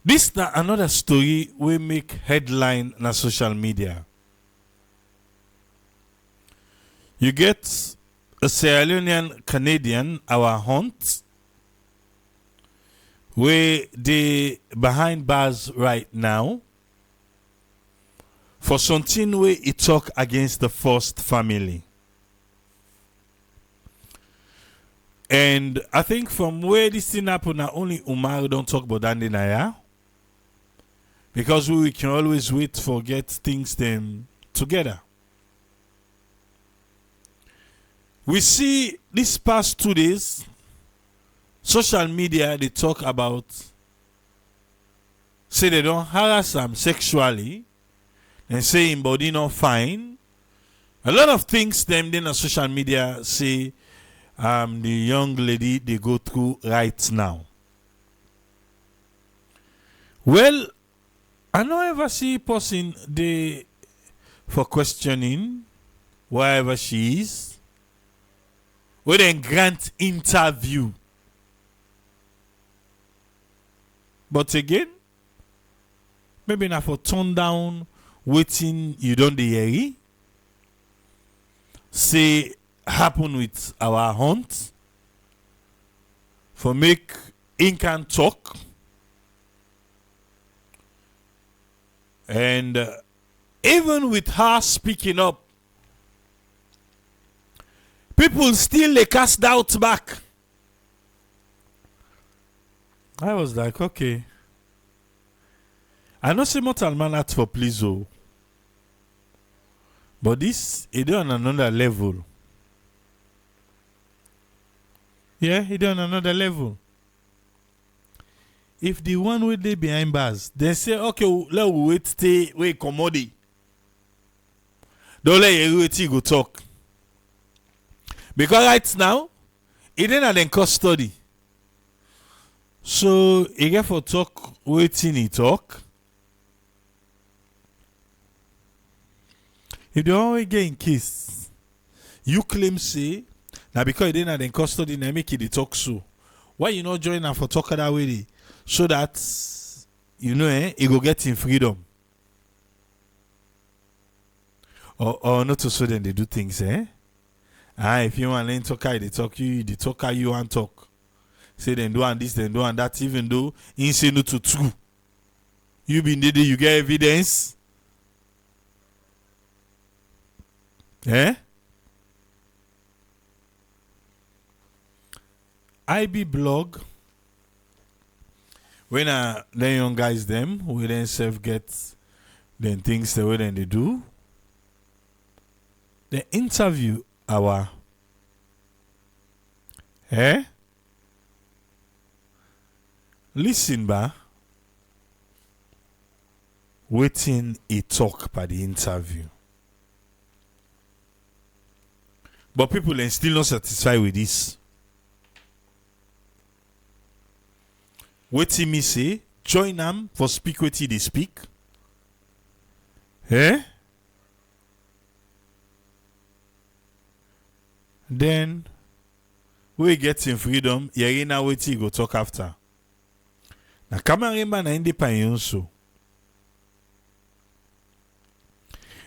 This na another story we make headline na social media. You get a Sierra Leonean Canadian, our hunt, where they behind bars right now for something where he talk against the first family. And I think from where this thing happened, not only Umar don't talk about Dandy Naya, because we can always wait for get things them together. We see this past 2 days, social media they talk about, say they don't harass them sexually, and say him body not fine. A lot of things them then on social media say the young lady they go through right now. Well, I don't ever see person they for questioning wherever she is. We then grant interview. But again, maybe not for turn down waiting you don't hear. Say happen with our hunt. For make ink and talk. And even with her speaking up, people still they cast doubt back. I was like, okay. I know say mortal man act for please, but this it on another level. Yeah, it on another level. If the one with they behind bars, they say, okay, let we wait, stay, wait, commodity. Don't let you wait go talk. Because right now, it ain't in custody. So, he get for talk, waiting he talk. If they always get in case, you claim say, now because it ain't in custody, they make it talk so. Why you not join her for talk that way? So that, you know, he go get in freedom. Or not so then they do things, if you want to talk, they talk you, the talker you want talk. Say then do and this, then do and that, even though you say no to true. You been there, you get evidence. IB blog. When the young guys them, we then self get then things the way then they do. They interview our listen ba waiting a talk by the interview. But people are still not satisfied with this. Waiting me say, join them for speak what they speak. Then we get in freedom, yari na wait go talk after. Na kamaremba na independent so.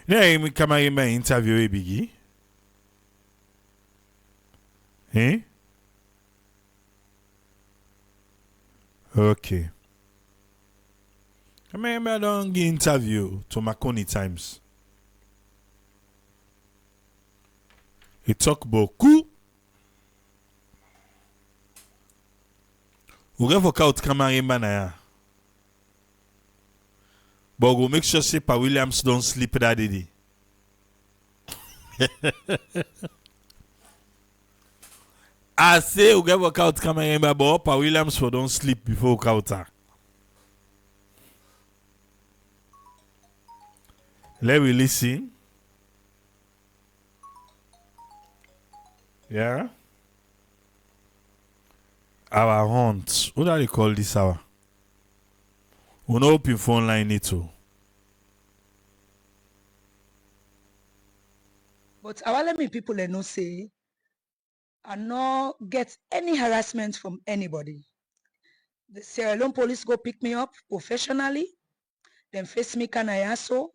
Na yari kamaremba interview e bigi. Okay. Kamaremba don't give interview to Makoni Times. He talk beaucoup. Ou gen voka out Kamaremba na ya. But go make sure say Pa Williams don't sleep that day. I say ou gen voka out Kamaremba, but Pa Williams for don't sleep before counter. Let me listen. Yeah. Our hunt. What do they call this hour? We no open phone line it too. But our let me people no say, I no get any harassment from anybody. The Sierra Leone police go pick me up professionally. Then face me Kanayaso.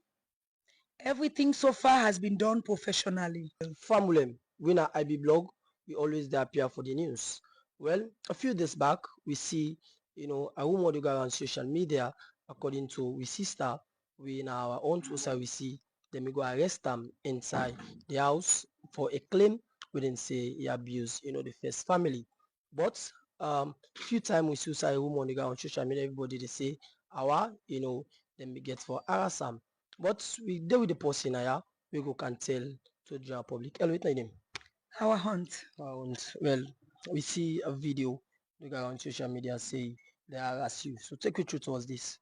Everything so far has been done professionally. Famulem, winner IB blog, we always there appear for the news. Well, a few days back, we see, a rumor they go on social media, according to we sister, we in our own social we see them go arrest them inside the house for a claim we didn't say he abused, the first family. But few times we see a rumor they go on social media, everybody they say Hawa, them we get for harassment. But we deal with the person here, we go can tell to the public. Hello, what's your name? Our hunt. Well, we see a video they go on social media say they harass you. So take me through towards this.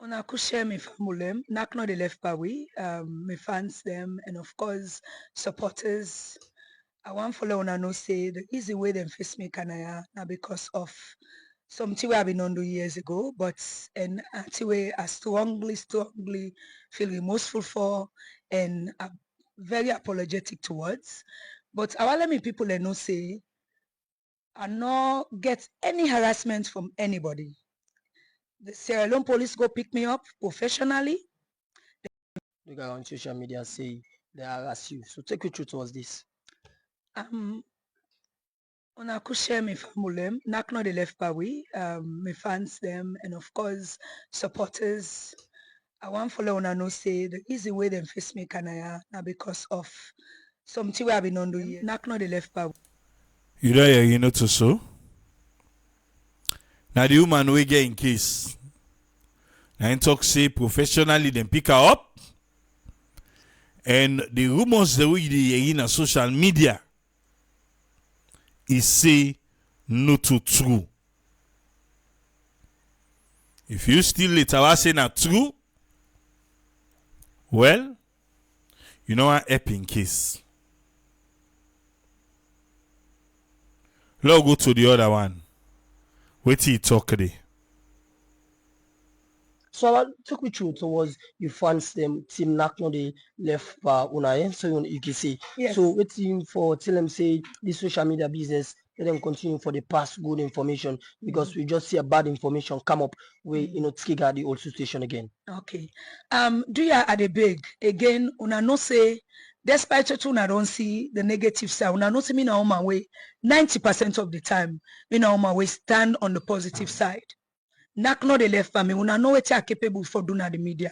Una could share me famulem, not the left we, me fans them, and of course supporters. I want follow una no say the easy way them face me Kanaya now because of something we have been on years ago, but an way I strongly feel remorseful for and very apologetic towards. But I want me people no say I not get any harassment from anybody. The Sierra Leone police go pick me up professionally. They go on social media say they harass you. So take me through towards this. Una could share me famulem, not the left we, me fans them, and of course supporters. I want follow una no say the easy way them face me Kanaya now because of something we have been on years. Not the left You know, you know to so. Now the woman we get in case. And talk say professionally then pick her up. And the rumors that we hear in social media is say not to true. If you still later say not true, well, you know what help in case. Let's go to the other one. Wait till you talk today. So I took me through towards you fans them team knock on the left una so you can see. Yes. So waiting for tell them say this social media business let them continue for the past good information because we just see a bad information come up where trigger the old situation again. Okay. Do you at the big again una no say despite what una don't see the negative side, una no see me na on my way 90% of the time me na on my way stand on the positive side. Not the left for me. Una know what you are capable for doing at the media.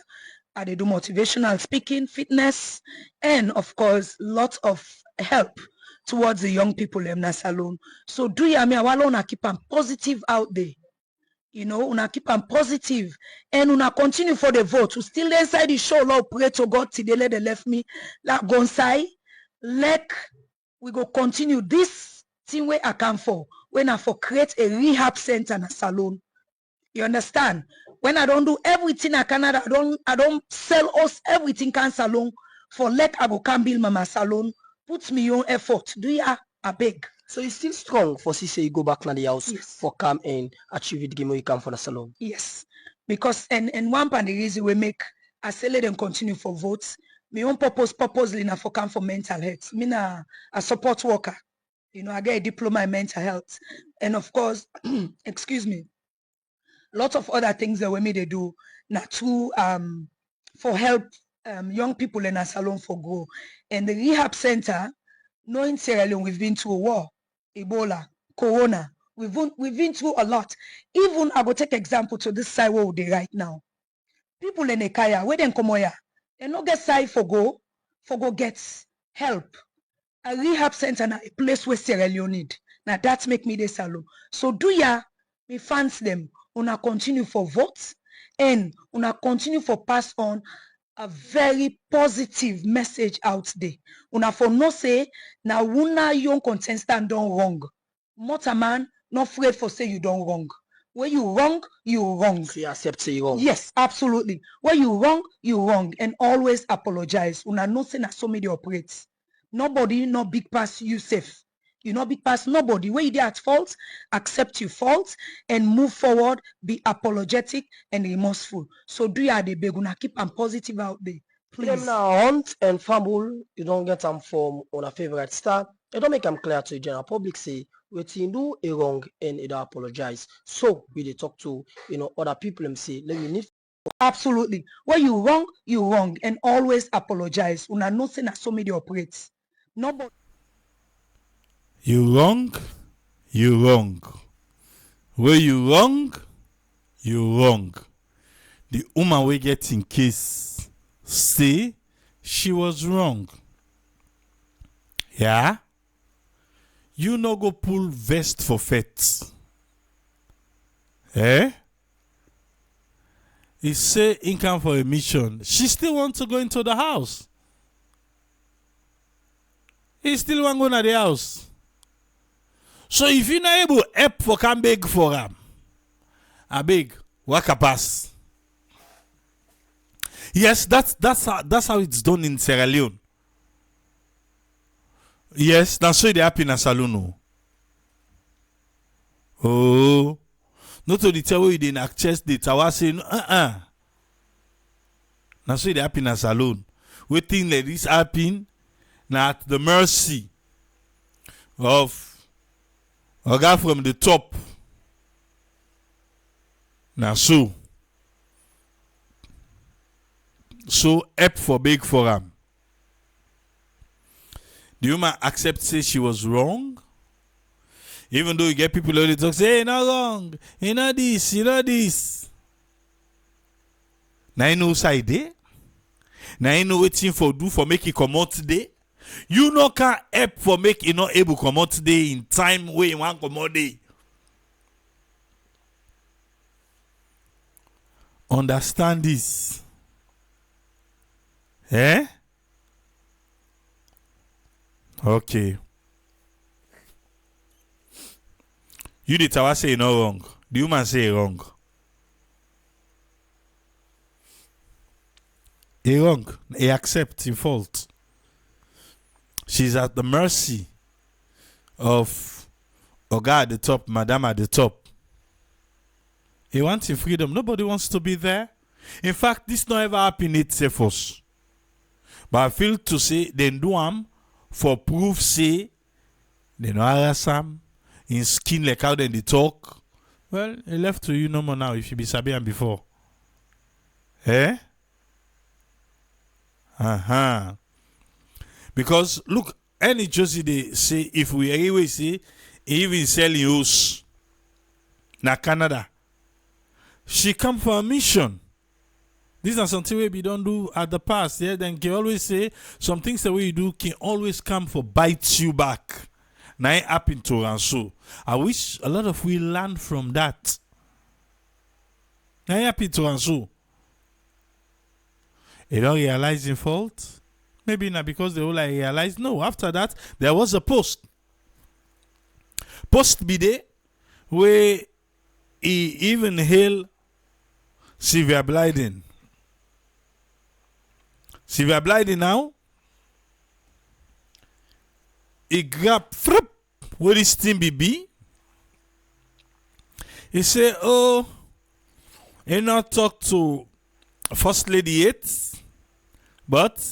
I do motivational speaking, fitness, and of course, lots of help towards the young people in the salon. So do you mean I want to keep them positive out there? Una keep them positive and una continue for the vote. We still inside the show, Lord, pray to God till they left me. Like Gonsai, like we go continue this thing where I come for when I for create a rehab center in a salon. You understand? When I don't do everything I can, I don't sell us everything can salon for let I go can build my salon. Put me on effort. Do ya a beg? So it's still strong for say you go back to the house Yes. for come and achieve it game where you come for the salon. Yes. Because and one part the reason we make I say let them continue for votes. My own purposely na for come for mental health. Me na a support worker. I get a diploma in mental health. And of course, excuse me. Lots of other things that we they do now to for help young people in a salon for grow. And the rehab center, knowing Sierra Leone, we've been through a war, Ebola, Corona. We've been through a lot. Even I will take example to this side where they right now. People in Ekaya, where they come here, they no get side for go get help. A rehab center na a place where Sierra Leone need. Now that's make me the salon. So do ya me fans them. Una continue for votes and una continue for pass on a very positive message out there. Una for no say na una young contestant don't wrong. Mota man not afraid for say you don't wrong. Where you wrong, you wrong. So you accept say you wrong. Yes, absolutely. Where you wrong, and always apologize. Una no say na so many operates. Nobody no big pass you safe. You not big pass nobody. Where you at fault, accept your fault and move forward, be apologetic and remorseful. So do you the beg una keep them positive out there. Please. Them now hunt and fumble, you don't get them from on a favorite star. It don't make them clear to the general public say wetin do a wrong and it apologize. So we dey talk to other people and say let me need Absolutely. When you wrong, and always apologize. Una know say na so many operates. Nobody. You wrong. Where you wrong. The woman we get in case say she was wrong. Yeah? You no go pull vest for fete. He say he come for a mission. She still want to go into the house. He still want to go to the house. So if you not able help for come beg for him, I beg, waka pass. Yes, that's how it's done in Sierra Leone. Yes, that's so they happen in saloon. Oh, not to the tell you they access the tower saying Now so they happen in saloon. Waiting like this happen now at the mercy of a guy from the top. Now so help for big for him. The woman accept say she was wrong. Even though you get people who talk say, hey, not wrong, you know this. Now you know side there. Now you know waiting for do for make it come out today. You know can help for make it not able come out today in time where you want come out day. Understand this. Okay. You the tower say no wrong. The woman say wrong. He wrong. He accept in fault. She's at the mercy of Oga at the top, Madam at the top. He wants in freedom. Nobody wants to be there. In fact, this not ever happen itself us. But I feel to say they do am for proof say they no harass am in skin like how they talk. Well, it left to you no more now if you be Sabian before. Because look, any Josie they say if we anyway say even selling house na Canada, she come for a mission. These are something we don't do at the past. Yeah, then can always say some things the way you do can always come for bite you back. Now it happened to and so. I wish a lot of we learn from that. Now it happened to and so. You don't realize in fault. Maybe not because they all like realize. No, after that there was a post. Post be there where he even hail Sylvia Blyden. Sylvia Blyden now, he grab frip where his team be. He say, oh, he not talk to First Lady yet, but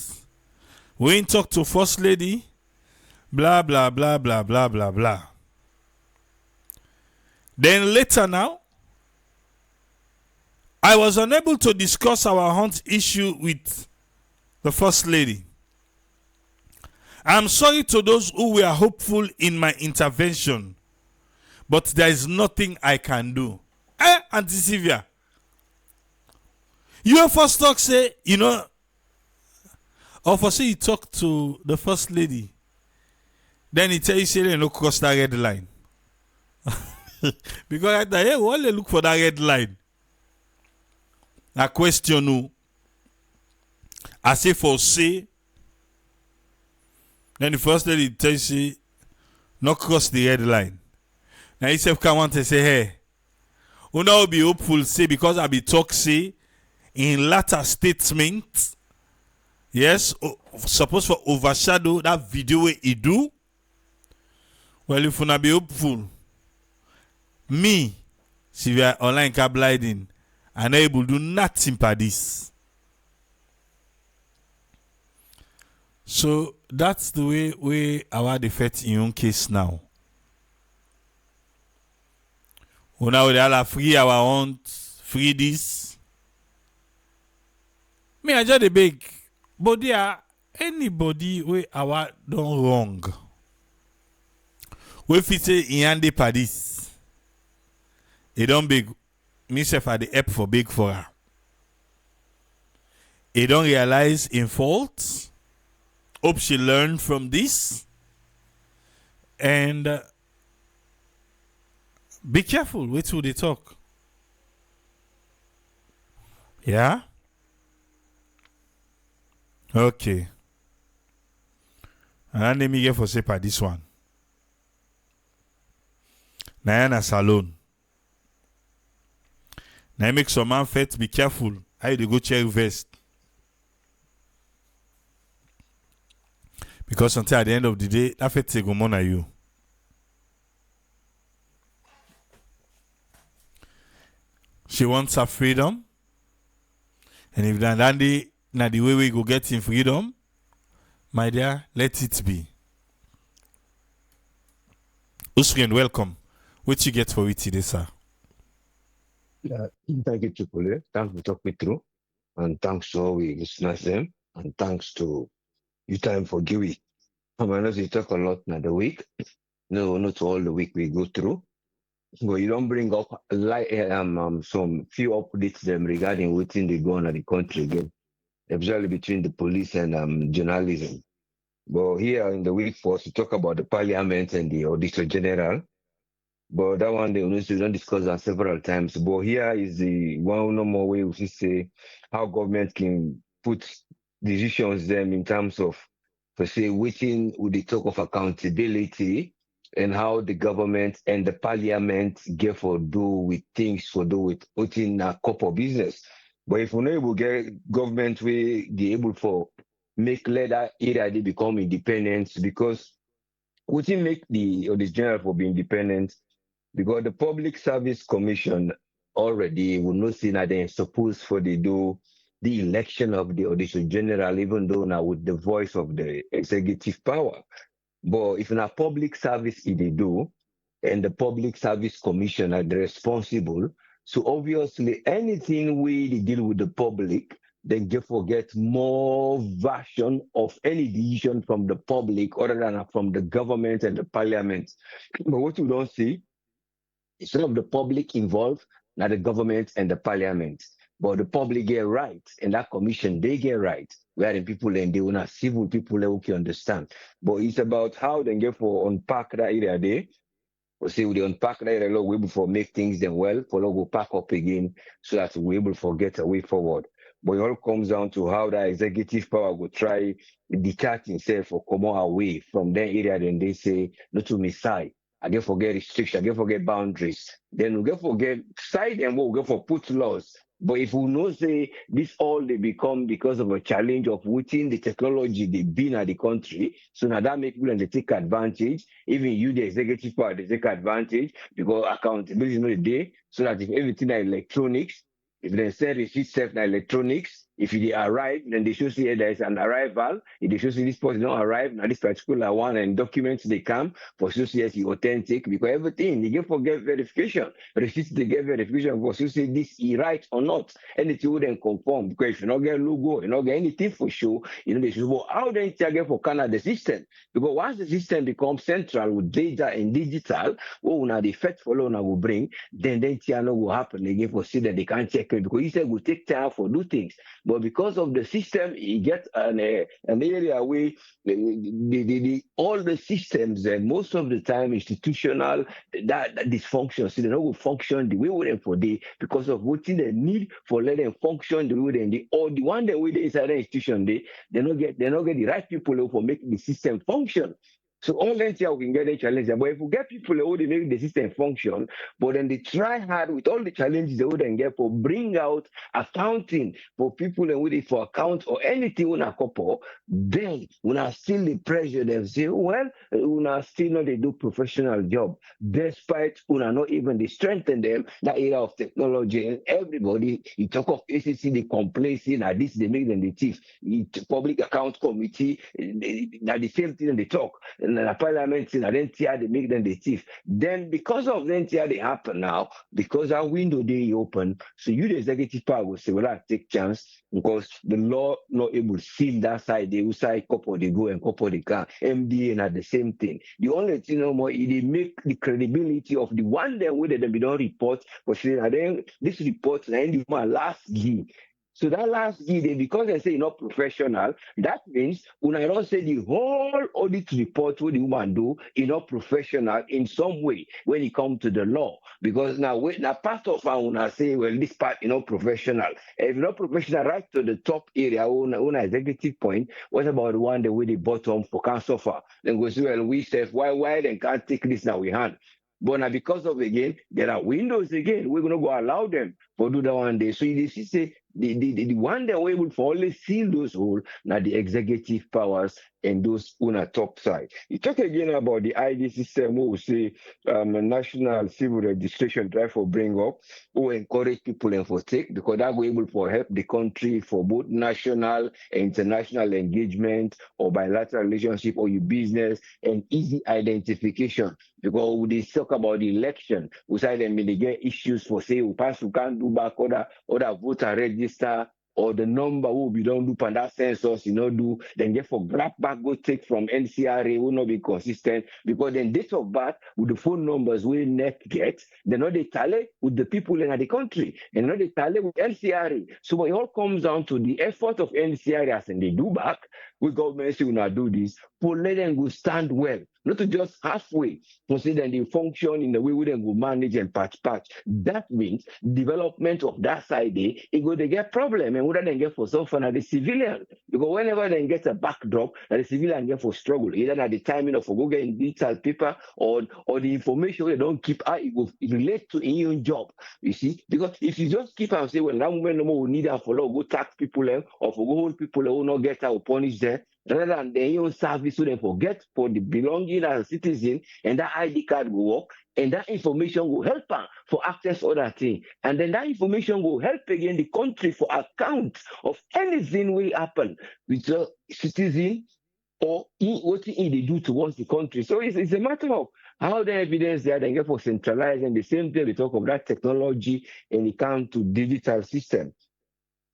we ain't talk to First Lady, blah, blah, blah, blah, blah, blah, blah. Then later now, I was unable to discuss our hunt issue with the First Lady. I'm sorry to those who were hopeful in my intervention, but there is nothing I can do. Auntie Sylvia, you first talk say, or for say you talk to the First Lady, then he tell you say they no cross that red line. Because right now, we only look for that red line. I question you. I say for say, then the First Lady tell you not cross the red line. Now he say come want to say, hey, you now be hopeful say because I be talk say in latter statement, yes, supposed for overshadow that video where he do. Well, if you not be hopeful, me, si we are online blinding, and able to do nothing for this. So that's the way we our defect in your case now. We now they all free our own, free this. Me I just a big, but there anybody we our done wrong. We fit say in yande padis. It don't big. Me self at the help for big for her. He don't realize in fault. Hope she learned from this. And be careful. Wait till they talk. Yeah? Okay. And let me get for say by this one. Nayana Salon. Now make some man fet be careful. How they go check vest. Because until at the end of the day, that fet take go on you. She wants her freedom. And if that day, now the way we go get in freedom, my dear, let it be. Usrian, welcome. What you get for it today, sir? Yeah, thank you, Chukule. Thanks for talking me through. And thanks to all we listeners them. And thanks to you time for giving. I know you talk a lot now the week. No, not all the week we go through. But you don't bring up some few updates them regarding what's they go on at the country again, especially between the police and journalism. But here in the week first, we talk about the parliament and the auditor general. But that one they don't discuss that several times. But here is the one no more way we say how government can put decisions them in terms of per se waiting with the talk of accountability and how the government and the parliament get for do with things for do with putting a couple business. But if we're not able to get government we be able for make let that area they become independent because we think make the or this general for be independent because the Public Service Commission already will not see that they're supposed for they do the election of the Auditor General, even though now with the voice of the executive power. But if in a public service it they do, and the Public Service Commission are the responsible, so obviously anything we deal with the public, then they forget more version of any decision from the public other than from the government and the parliament. But what you don't see instead of the public involved, now the government and the parliament. But the public get right, and that commission they get right. Where the people and they will not civil people who can understand. But it's about how they get for unpack that area there. Or say we unpack that area a lot before make things then well, for go pack up again so that we're able to get a way forward. But it all comes down to how that executive power will try detach itself or come away from that area. Then they say, not to miss side. I get forget restriction, I get forget boundaries. Then we get forget side and we get for put laws. But if we know say this all they become because of a challenge of within the technology they been at the country, so now that make people and they take advantage. Even you, the executive power, they take advantage because accountability is not a day. So that if everything are electronics, if they say receipt self na electronics, if they arrive, then they should see there is an arrival. If they should see this person don't arrive, now this particular one and documents they come for so see as authentic because everything they get for get verification. Receipt they get verification for so say this is right or not. Anything would then conform because if you not get logo, you not get anything for sure, you know they should go how then get for Canada system. Because once the system becomes central with data and digital, what now the effect follow now will bring, then no will happen again for see that they can't check it because he said will take time for do things. But because of the system, you get an area where all the systems and most of the time institutional that dysfunction, so they don't function the way we them for they because of what they need for let them function the way they or the one that way they inside the institution they not get the right people for make the system function. So all that here we can get a challenge. But if we get people who they make the system function, but then they try hard with all the challenges they would then get for bring out accounting for people and with it for account or anything on a couple, then when I still the pressure them say, well, when I still know they do professional job, despite when I not even they strengthen them that area of technology and everybody you talk of ACC they complacent that this they make them the thief. Public account committee that the same thing they talk and the parliament thing, and then tear they make them the thief. Then because of then tear they happen now, because our window they open, so you the executive power will say, well, I take chance because the law not able to seal that side, they will side couple they go and couple they can. MDA and at the same thing. The only thing no more, they make the credibility of the one day where they don't report for saying, and then this report and my last year. So that last year, because they say not professional, that means when I don't say the whole audit report what the woman do is not professional in some way when it comes to the law. Because now part of when I say, well, this part is not professional. If not professional, right to the top area, on executive point, what about the one that with the bottom for council for? Then go say, well, we say, why they can't take this now we hand. But now because of again, there are windows again. We're gonna go allow them for do that one day. So you see, say the one that we're able to only seal those holes now the executive powers and those on the top side. You talk again about the ID system, who will say national civil registration drive for bring up, who encourage people and for take because that will able to help the country for both national and international engagement or bilateral relationship or your business and easy identification. Because we dey talk about the election, we say them they get issues for say we pass we can't do back other voter register or the number who we don't do and that census, do, then get for grab back go take from NCRA will not be consistent because then date of birth with the phone numbers we net get, they know they tally with the people in the country and not they tally with NCRA. So it all comes down to the effort of NCRA as and they do back, we government say we not do this, for let them go stand well, not to just halfway, consider they function in the way we then go manage and patch. That means development of that side it go they get problem and whether they get for suffer at the civilian. Because whenever they get a backdrop, the civilian get for struggle, either at the timing of go getting detailed paper or the information they don't keep how it will relate to in your job. You see, because if you just keep and say, well, that moment no more we need and follow go tax people or for go hold people who not get out punish them rather than their own service so they forget for the belonging as a citizen and that ID card will work and that information will help her for access other things. And then that information will help again the country for account of anything will happen with a citizen or what they do towards the country. So it's a matter of how the evidence there they get for centralized and the same thing we talk of that technology and it comes to digital system.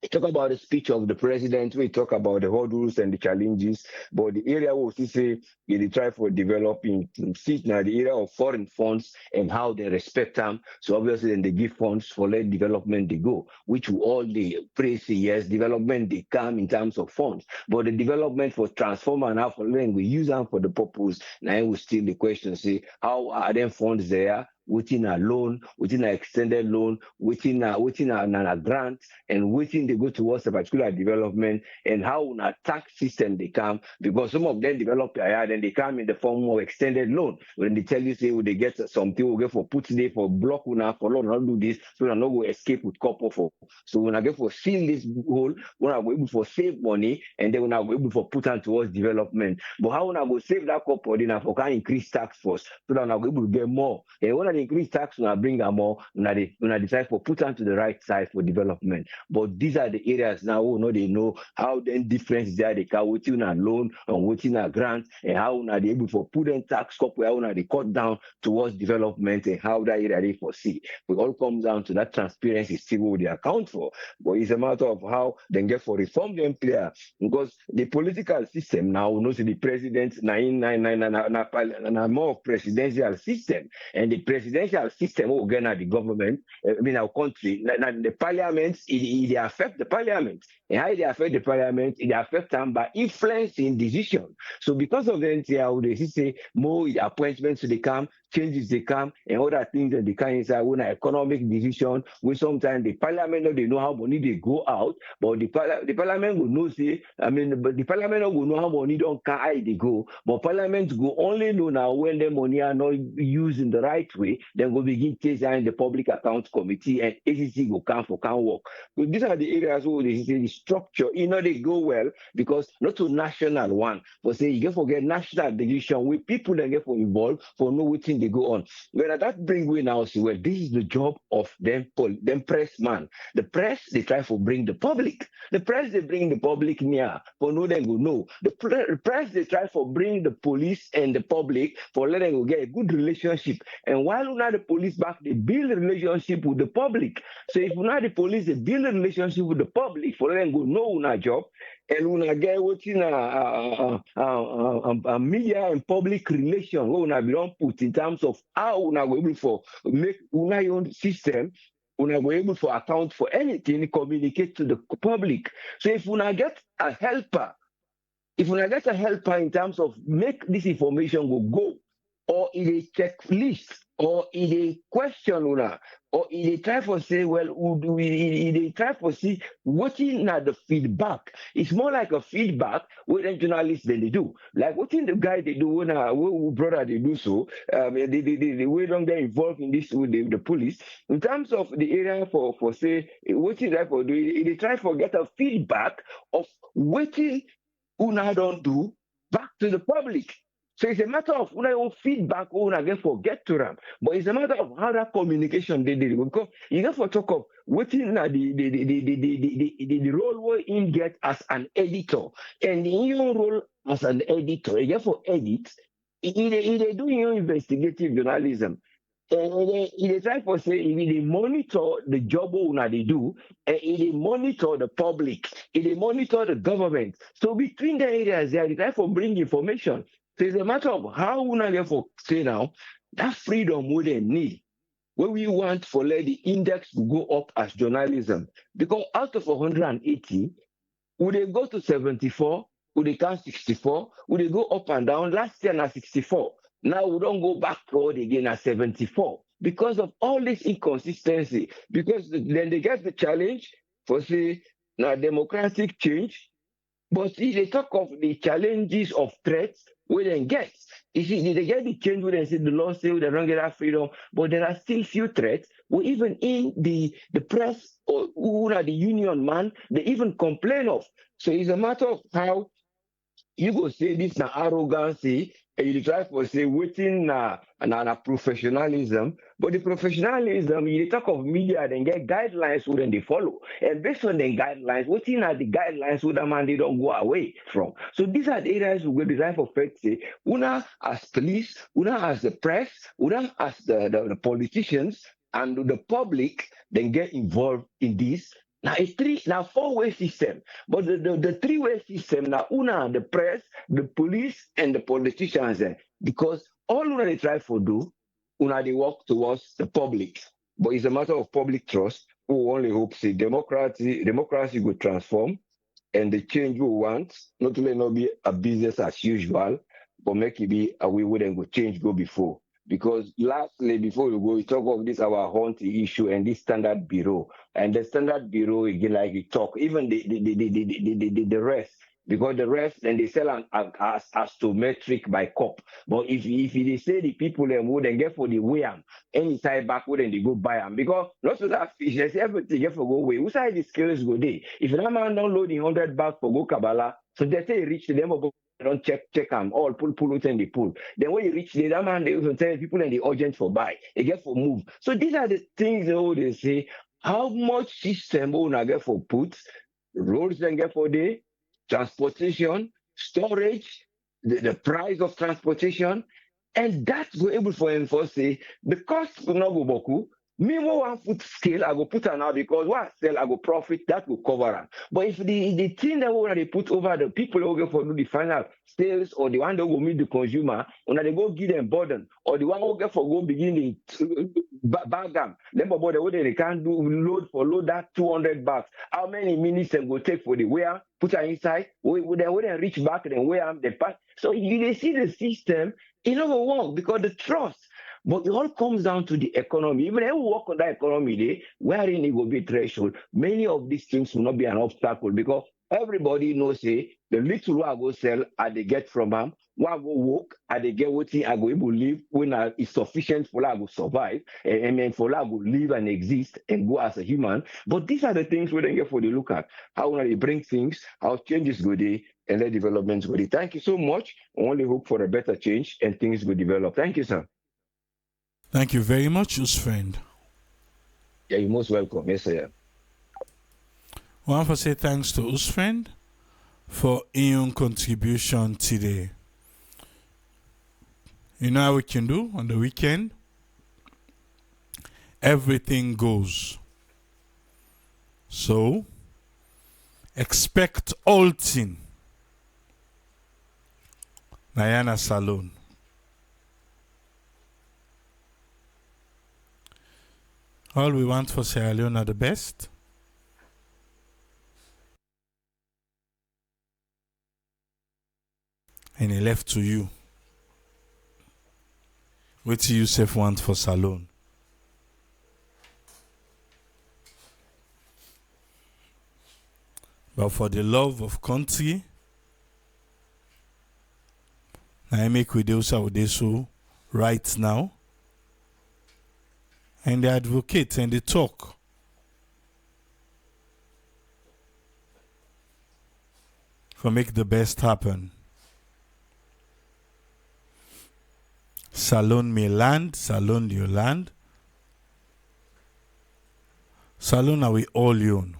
We talk about the speech of the president, we talk about the hurdles and the challenges, but the area we still say they try for developing see now the area of foreign funds and how they respect them. So obviously then they give funds for let development they go, which we all they praise yes, development they come in terms of funds. But the development for transform and how for then we use them for the purpose. Now we still the question say how are them funds there? Within a loan, within an extended loan, within a grant, and within they go towards a particular development, and how on a tax system they come, because some of them develop and then they come in the form of extended loan. When they tell you, say, they get something, we get for put today for block, for loan, not do this, so I'm not going to escape with couple for. So when I get for seal this hole, when I go able for save money, and then when I go able for put on towards development. But how when I go save that couple, then I can increase tax force, so that I'm able to get more. And when I increase tax, when I bring them more, when I decide for put on to the right side for development. But these are the areas now who they know how then difference there they can within a loan and within a grant, and how now they able for put in tax cup where now they cut down towards development and how that area they foresee. It all comes down to that transparency still what they account for. But it's a matter of how they get for reform them clear. Because the political system now knows the president more presidential system. And the presidential system will get the government, our country, the parliament, it affect the parliament. And how they affect the parliament, it affects them by influencing decision. So because of the NTR, they say more appointments to the come, changes they come and other things that they come inside when an economic decision when sometimes the parliament no dey know how money dey go out but the parliament go know say but the parliament no go know how money don how e dey go but parliament go only know now when the money are not used in the right way dem go begin chase am in the public account committee and ACC go can work. So these are the areas where they say the structure they go well because not to national one but say you get forget national decision wey people dem get for involved for know wetin dey go on. Well, that bring we now see well this is the job of them press man. The press they try to bring the public. The press they bring the public near for no them go know. The press they try for bring the police and the public for let them go get a good relationship. And while now the police back they build a relationship with the public. So if now the police they build a relationship with the public for let them go know una job and una get wetin media and public relation wey una be don put in terms of how una go able for make una own system una go able for account for anything communicate to the public. So if una get a helper in terms of make this information go or in a checklist or in a question una or in a try for say well in a try for see wetin na the feedback. It's more like a feedback wey dem journalists they do like wetin the guy they do when brother they do so the way don get involved in this with the police in terms of the area for say wetin try for do they try for get a feedback of wetin una don't do back to the public. So it's a matter of una own feedback or una get forget to them. But it's a matter of how that communication they did. Because you get for talk of waiting the role where in get as an editor. And in your role as an editor, you get for edit, they do your investigative journalism. And they try for say they monitor the job una they do and they monitor the public, they monitor the government. So between the areas they try for bring information. So it's a matter of how una get for say now that freedom we they need. What we want for let the index to go up as journalism. Because out of 180, would they go to 74? Would they count 64? Would they go up and down? Last year na 64. Now we don't go backward again at 74 because of all this inconsistency. Because then they get the challenge for say now democratic change, but if they talk of the challenges of threats, we then get. You see, they get the change where they say the law say they don't get that freedom, but there are still few threats. Well, even in the press or who are the union man, they even complain of. So it's a matter of how you go say this na arrogancy and you try for say waiting na professionalism, but the professionalism you talk of media then get guidelines wouldn't they follow and based on the guidelines waiting are the guidelines would man they don't go away from. So these are the areas we will design for fact say una as police, una as the press, una as the politicians and the public then get involved in this. Now four-way system, but the three-way system now una the press, the police, and the politicians because all una they try for do una they work towards the public, but it's a matter of public trust. We only hope say democracy will transform and the change we want not only not be a business as usual, but make it be a way where then go change go before. Because lastly, before we go, we talk of this our haunting issue and this standard bureau. And the standard bureau again, like we talk, even the rest, because the rest then they sell as to metric by cup. But if they say the people then would then get for the way any side back would then they go buy them because not so that fish there's everything get for go away. Who side the scales go day? If that man don't load the 100 bags for go Kabbalah, so they say reach them about don't check them all pull it in the pool. Then when you reach there, that man they will tell people in the urgent for buy, they get for move. So these are the things they say. How much system will get for put, roads then get for day, transportation, storage, the price of transportation, and that's go able for enforce say the cost will not go boku. Me more one foot scale, I go put her now because what I sell, I go profit, that will cover them. But if the thing that they put over the people who go for do the final sales or the one that will meet the consumer, when they go give them burden, or the one who get for go begin the bag them, then but the way they can't do load that 200 bags. How many minutes they go take for the wear, put her inside, when they reach back and wear them the pack. So you they see the system, it never work because the trust. But it all comes down to the economy. Even if we work on that economy day, wherein it will be threshold, many of these things will not be an obstacle because everybody knows say the little I go sell I they get from them. When I go work, I they get what I go able live when it's sufficient for I go survive and then for I go live and exist and go as a human. But these are the things we don't get for the look at. How when they bring things, how changes go day and let developments go day. Thank you so much. I only hope for a better change and things will develop. Thank you, sir. Thank you very much, us friend. Yeah, you're most welcome. Yes, sir. I want to say thanks to us friend for your contribution today. You know how we can do on the weekend? Everything goes. So, expect all thing. Nayana Salon. All we want for Sierra Leone are the best. And he left to you. What do you self want for Salon? But for the love of country, I make with those so right now. And they advocate and they talk. For make the best happen. Salon may land, Salon you land. Salon are we all own.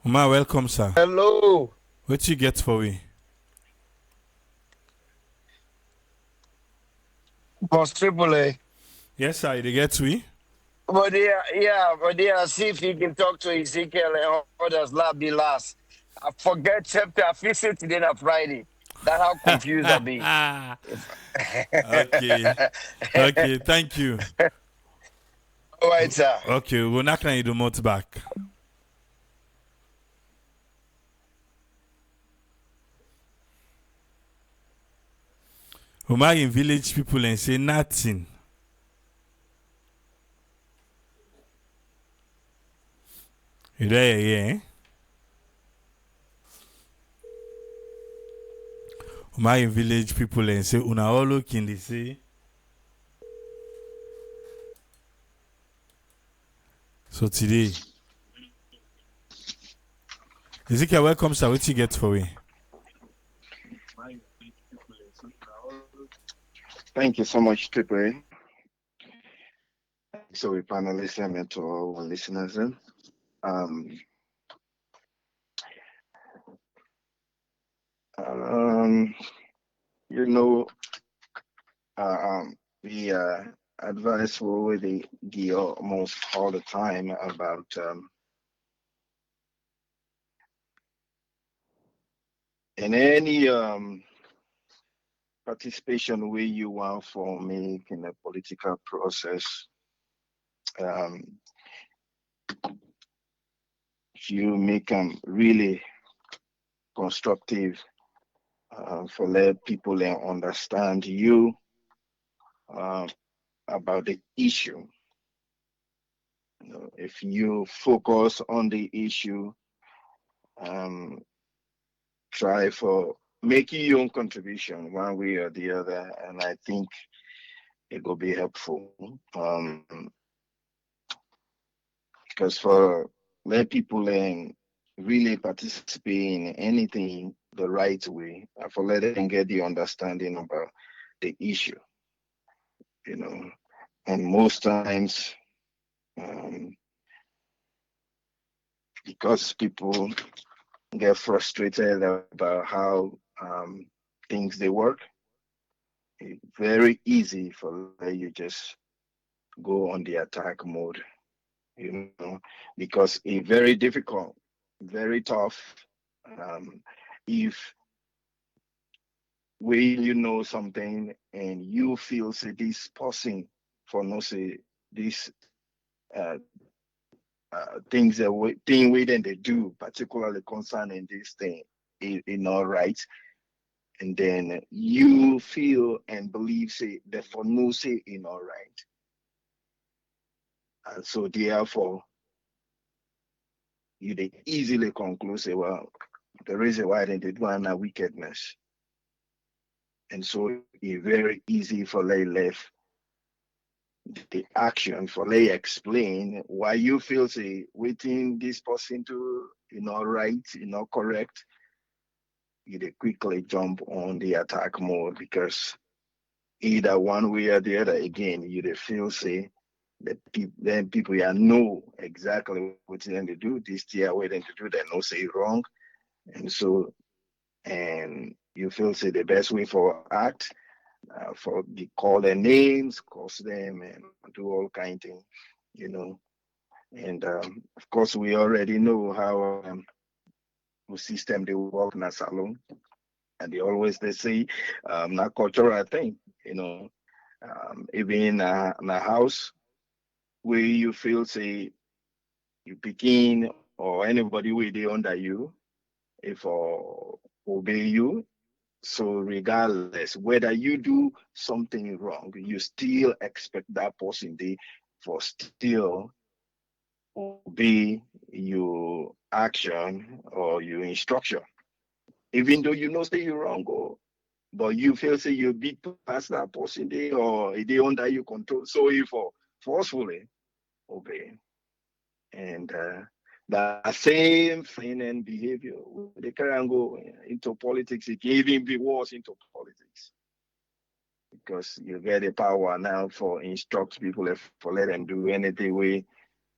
Uma, welcome, sir. Hello. What you get for we? Boss Triple A. Yes, sir, they get we. But see if you can talk to Ezekiel and others be last. I forget chapter 50 today on Friday. That's how confused I be. Okay. Okay, thank you. All right, sir. Okay, we're not going to do much back. Umar in village people and say nothing. You there, yeah? Umar in village people and say una all looking they say. So today, Ezekiel, welcome, sir. What you get for me? Thank you so much, Triple. So we panelists and to all our listeners. Um, um, you know, we advise for the almost all the time about in any participation where you want for make in a political process. You make them really constructive for let people understand you about the issue. You know, if you focus on the issue, um, try for making your own contribution one way or the other, and I think it will be helpful. Because for let people really participate in anything the right way, for let them get the understanding about the issue, you know. And most times, um, because people get frustrated about how things they work, it's very easy for you just go on the attack mode, you know, because it's very difficult, very tough. Um, if when you know something and you feel say this person for no say this uh, things that thing we then they do, particularly concerning this thing, is not right. And then you feel and believe say that for no say is not right. And so therefore you they easily conclude say, well, the reason why they do a wickedness. And so it's very easy for they left the action for they explain why you feel say waiting this person to right, correct. You they quickly jump on the attack mode because either one way or the other again, you they feel say that then people yeah know exactly what they to do, this year waiting to do that, no say wrong. And so and you feel say the best way for act for the call their names, curse them, and do all kind of things, you know. And of course, we already know how the system they work in a salon, and they say not cultural thing, you know. Even in a house where you feel say you begin or anybody where they under you, if obey you. So regardless whether you do something wrong, you still expect that person they for still obey your action or your instruction, even though you know say you're wrong, or but you feel say you beat past that person they or they under your control. So if forcefully obey. And the same thing and behavior, they can go into politics, it can even be worse into politics. Because you get the power now for instruct people if for let them do anything way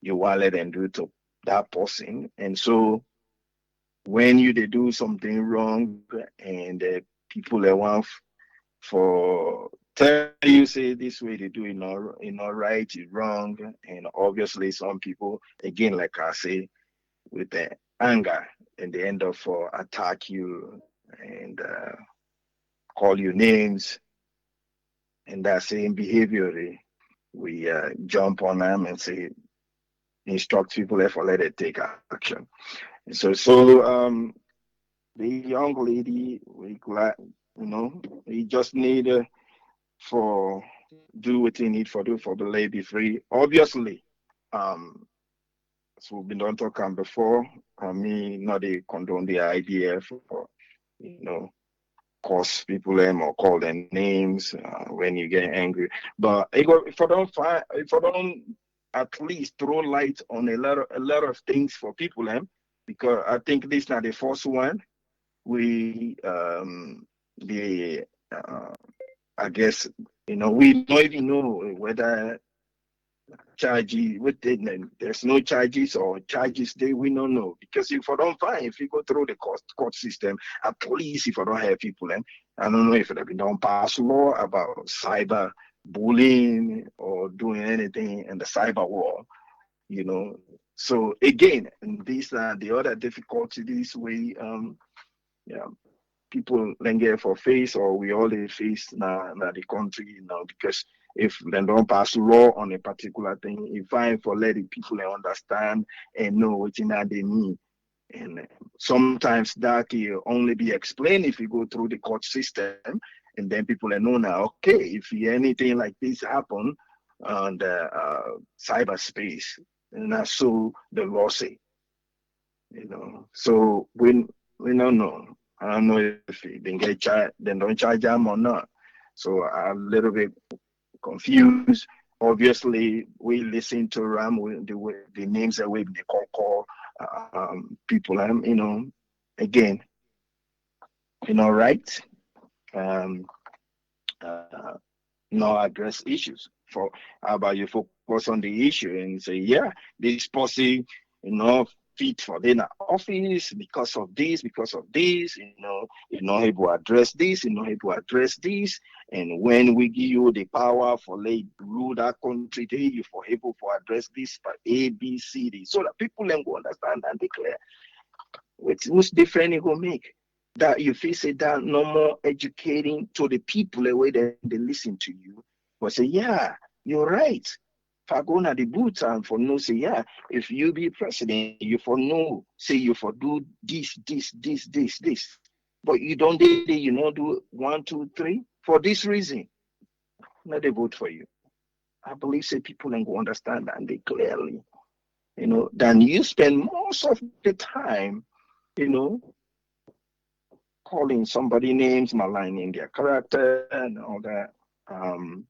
you want let them do to that person. And so when you they do something wrong and people they want for tell you say this way they do it not right, it's wrong. And obviously some people again like I say with the anger and they end up for attack you and call you names and that same behavior we jump on them and say instruct people if let it take action. And so the young lady we glad we just need for do what you need for do for the lady free. Obviously, um, so we've been done talking before. I mean, not they condone the idea for you know curse people them or call their names when you get angry. But if I don't find, if I don't at least throw light on a lot of things for people them, because I think this not the first one. We the I guess we don't even know whether charges with there's no charges or charges they we don't know because if I don't find if you go through the court system at least if I don't have people then I don't know if they don't pass law about cyber bullying or doing anything in the cyber war, so again and these are the other difficulties we yeah people then get for face or we all they face now the country because if they don't pass law on a particular thing, if I for letting people understand and know what they mean. And sometimes that can only be explained if you go through the court system and then people know now, okay, if anything like this happen on the cyberspace, and that's so the law say. So we don't know. I don't know if they get charged, they don't charge them or not. So I'm a little bit confused. Obviously, we listen to Ram with the names that we they call people. Again, right? Um, uh, no address issues. For how about you focus on the issue and say, yeah, this policy, fit for the office because of this, you know able to address this, you know able to address this. And when we give you the power for lay rule that country, you for able to address this by A, B, C, D, so that people then go understand and declare. What's different you go make? That you feel say that no more educating to the people the way that they listen to you. But say, yeah, You're right. For go na the boots and for no say, yeah, if you be president, you for no say you for do this. But you don't do you know do 1, 2, 3 for this reason. Not they vote for you. I believe say people and go understand and they clearly, than you spend most of the time, you know, calling somebody names, maligning their character and all that. Um,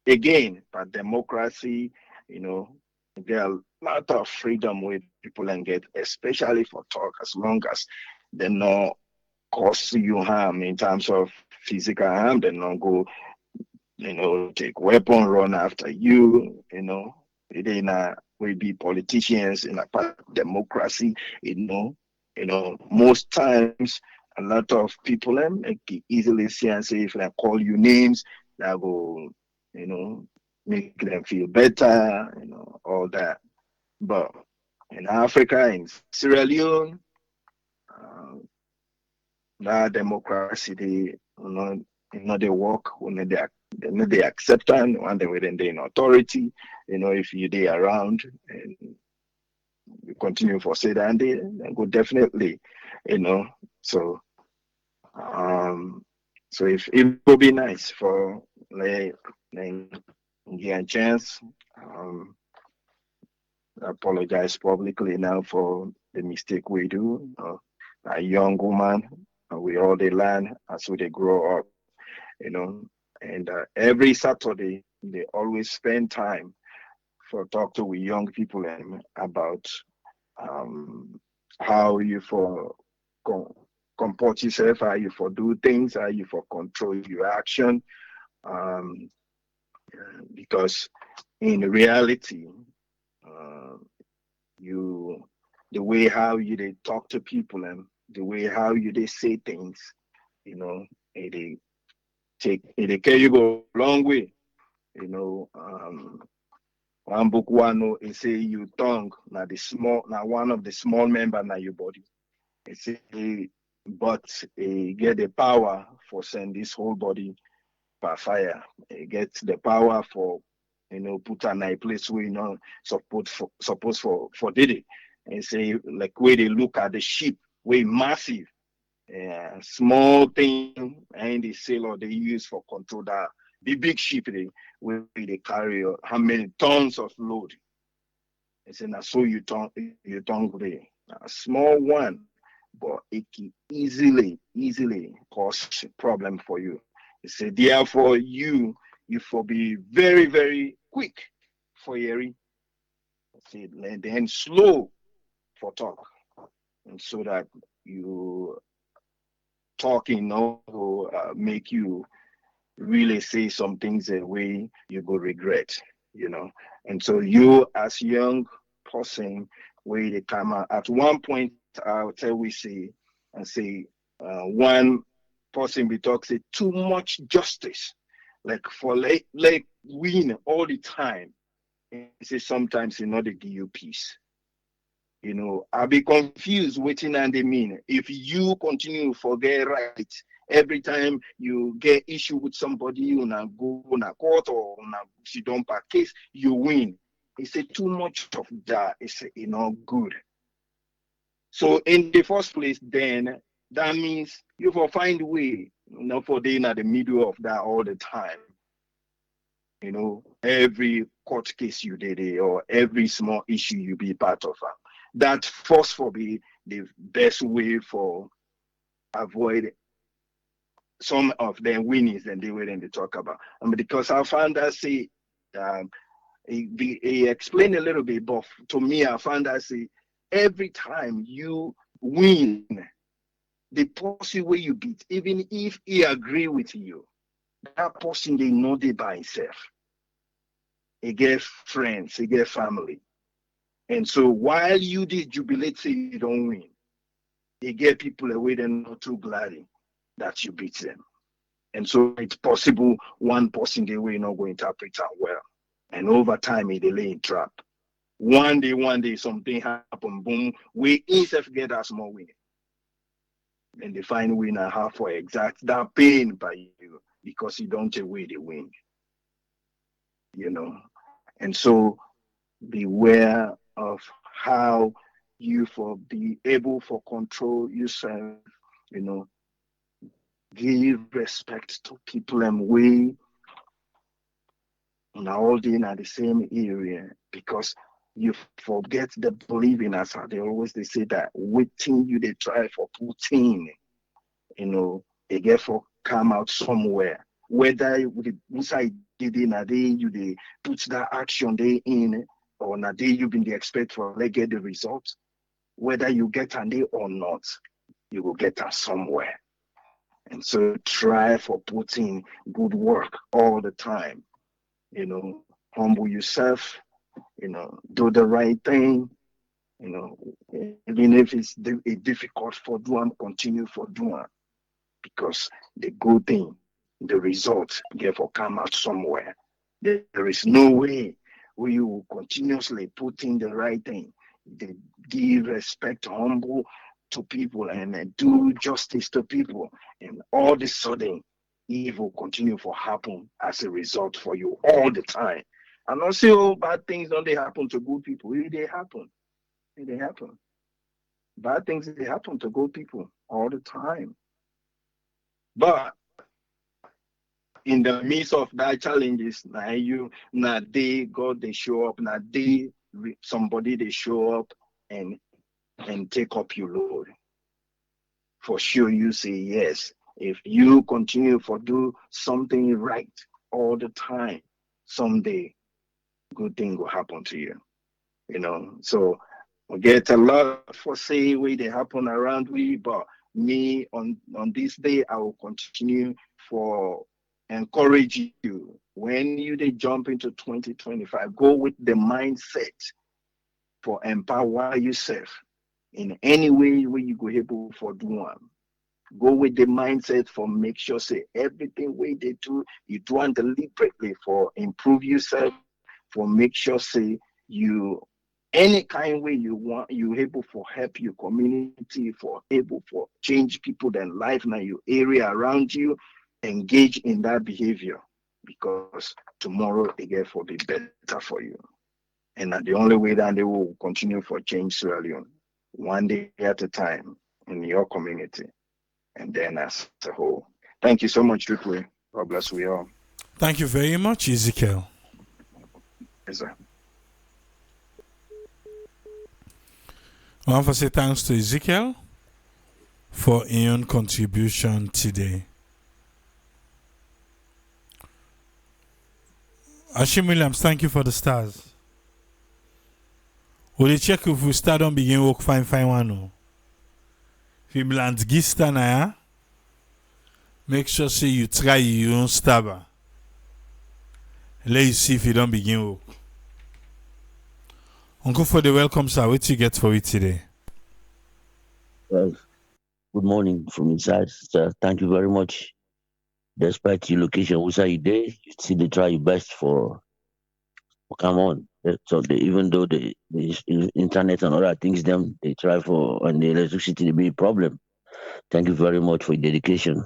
Again, but democracy, you know, there are a lot of freedom with people and get, especially for talk, as long as they not cause you harm in terms of physical harm, they not go, take weapon, run after you, they not we be politicians in a part of democracy, most times a lot of people make it easily see and say if I call you names, that will, you know, make them feel better, all that. But in Africa, in Sierra Leone, uh, that democracy, they work when they accept and when they within the authority, if you they around and you continue for say that, and they go definitely, you know. So um, so if it will be nice for like get a chance. Um, Apologize publicly now for the mistake we do. A young woman, we all they learn as we they grow up, you know. And every Saturday, they always spend time for talk to with young people about um, how you for com- comport yourself, how you for do things, how you for control your action. Um, because in reality, uh, you the way how you they talk to people and the way how you they say things, it they carry you go a long way. One book one know it say you tongue now one of the small member na your body. It say but it get the power for send this whole body by fire. It gets the power for put on a place where suppose for did it. And say like where they look at the sheep, way massive, small thing and the sailor they use for control that the big ship where they carry how many tons of load. It's in a so you don't a small one, but it can easily cause problem for you. It's a therefore you for be very, very quick for hearing, say then slow for talk. And so that you talking no make you really say some things that way you go regret, you know. And so you as young person where they come out at one point I'll tell we say and say one person be talk say too much justice like for like win all the time and say sometimes you know they give you peace. I'll be confused waiting and they mean if you continue to forget right every time you get issue with somebody you na go na court or na sit down per case you win. It's a too much of that. It's good. So in the first place, then that means you will find a way, for being at the middle of that all the time. Every court case you did or every small issue you be part of. That first for be the best way for avoid some of them winnings than they were in the talk about. Because I found that say um, he explained a little bit, but to me I found that say every time you win, the person where you beat, even if he agree with you, that person they know they by himself. He get friends, he get family. And so while you did jubilate say you don't win, they get people away they're not too glad that you beat them. And so it's possible one person they will not go interpret it well. And over time they lay in trap. One day something happen, boom, we instead get us more winning. And they find winner half for exact that pain by you because you don't take away the win. you know. And so beware of how you for be able for control yourself, you know, give respect to people and way and all in at the same area because you forget the believing as how they say that waiting you they try for putting, you know, they get for come out somewhere. Whether with the inside did in a day you they put that action they in or na day you been the expect for they get the result. Whether you get a day or not, you will get her somewhere. And so try for putting good work all the time. You know, humble yourself, you know, do the right thing, you know, even if it's difficult for doing, continue for doing because the good thing, the result, therefore come out somewhere. There is no way where you will continuously put in the right thing, they give respect, humble to people, and do justice to people, and all of a sudden, evil continue to happen as a result for you all the time. I'm not saying all bad things don't they happen to good people. They happen. They happen. Bad things they happen to good people all the time. But in the midst of that challenges, now you now they God they show up, now somebody they show up and take up your load. For sure you say yes. If you continue for do something right all the time, someday good thing will happen to you. You know. So we get a lot for say way they happen around we, but me on this day I will continue for encourage you when you they jump into 2025, go with the mindset for empower yourself in any way where you go able for do one. Go with the mindset for make sure say everything way they do, you do it deliberately for improve yourself, for make sure say you any kind way you want you able for help your community, for able for change people then life now your area around you, engage in that behavior because tomorrow again for be better for you. And that the only way that they will continue for change Sierra Leone, one day at a time in your community and then as a whole. Thank you so much, Triple. God bless we all. Thank you very much, Ezekiel. Yes, sir. I want to say thanks to Ezekiel for his own contribution today. Ashim Williams, thank you for the stars. Will you check if we start on begin work fine one? No? If you land gista na ya, make sure say you try your own stabber. Let you see if you don't begin work. Uncle for the welcome, sir. What you get for it today? Well, good morning from inside, sir. Thank you very much. Despite your location, which are you there? You still they try your best for come on. So even though the internet and other things, them they try for and the electricity to be a problem. Thank you very much for your dedication.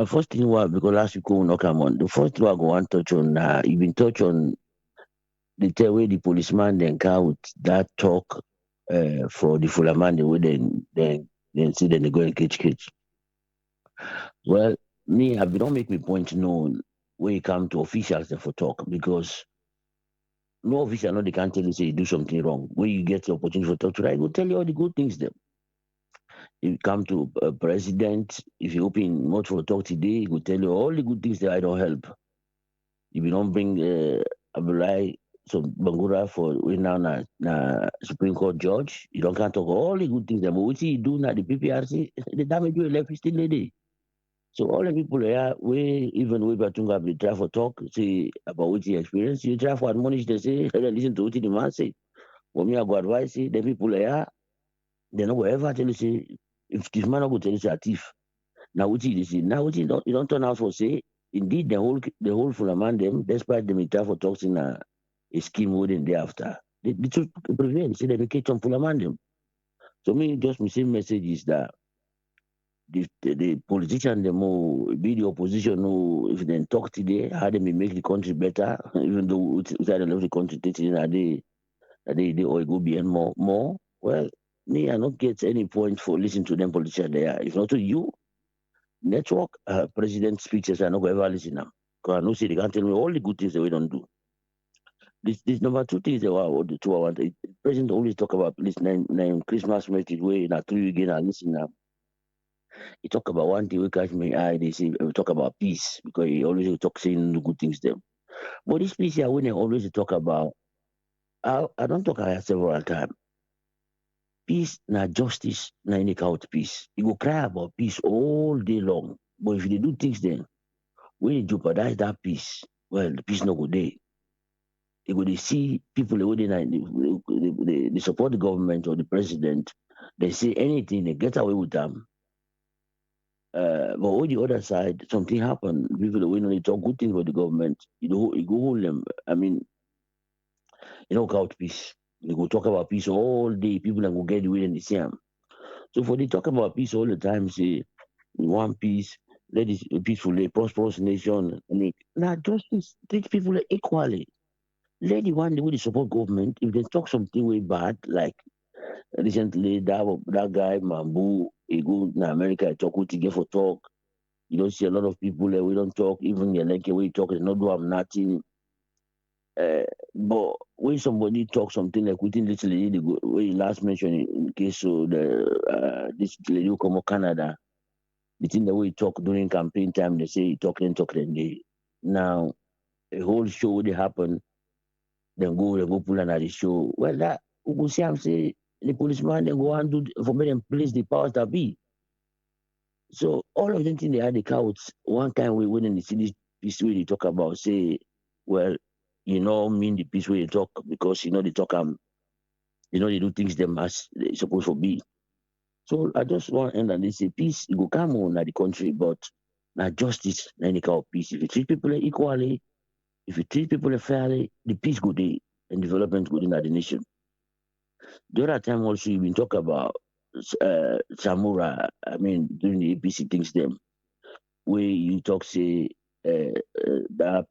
First thing why because last week we not come on. The first thing I go want touch on you been touch on the tell way the policeman then come with that talk for the full man the way then see then they go and catch. Well, me, I don't make me point known when it come to officials there for talk because no official no they can't tell you say you do something wrong. When you get the opportunity for talk to right, go tell you all the good things there. If you come to a president, if you open much for talk today, he will tell you all the good things that I don't help. If you don't bring Abulai so Bangura for we now na Supreme Court judge, you don't can't talk all the good things that but what you do now the PPRC, the damage you left is still there. So all the people here, we even we Batunga we try for talk, say about what you experience, you try for admonish they say, hey, listen to what the man say. When me I go advise say the people here, they know whatever tell you say if this man not go tell you say a thief. Now what you say, now what you don't turn out for say, indeed the whole full man them, despite them try for talking a scheme within day after. The truth prevail, say they catch on full man them. So me just my same message is that the politician, the more be the opposition, who if they talk today, how they may make the country better, even though outside the the country, they or go beyond more. Well, me, I not get any point for listening to them politicians there. If not to you, network president speeches, I not go ever listen now. Because I know see they can't tell me all the good things that we don't do. This number two things that the two I want. The president always talk about this nine Christmas message way in a 3 again. I listen now. He talk about one thing we catch me eye. They say we talk about peace because he always will talk saying the good things them. But this peace here, when they always talk about, I don't talk about several times. Peace na justice na any out peace. You go cry about peace all day long. But if you dey do things then, when you jeopardize that peace, well, the peace no go there. You go they see people they support the government or the president. They say anything, they get away with them. But on the other side, something happen. People when they talk good things about the government, you go hold them. I mean, out peace. They go talk about peace all day. People that go get the way and they see 'em. So for they talk about peace all the time, say we want peace, let this a peaceful, a prosperous nation. I mean, now justice treat people equally. Let the one the way they support government, if they talk something way bad, like recently that guy Mambu, he go in America, he talk with get for talk. You don't see a lot of people that we don't talk, even the like way talk is not do I'm nothing. But when somebody talk something like within this lady, when you last mentioned in case of the this lady who come from Canada, the thing that we talk during campaign time, they say talk then they now a whole show they happen, they go pull another show. Well that we go see I'm say the policeman they go and do for me them place the powers that be. So all of them think they had the counts. One time we went in the city piece where they talk about say, well, you know mean the piece where they talk because they talk they do things them as they supposed to be. So I just want to end and they say peace, it go come on at the country, but now justice, na any kind of peace. If you treat people equally, if you treat people fairly, the peace go there and development go in the nation. The other time also you been talk about Samura, I mean during the APC things them, where you talk say the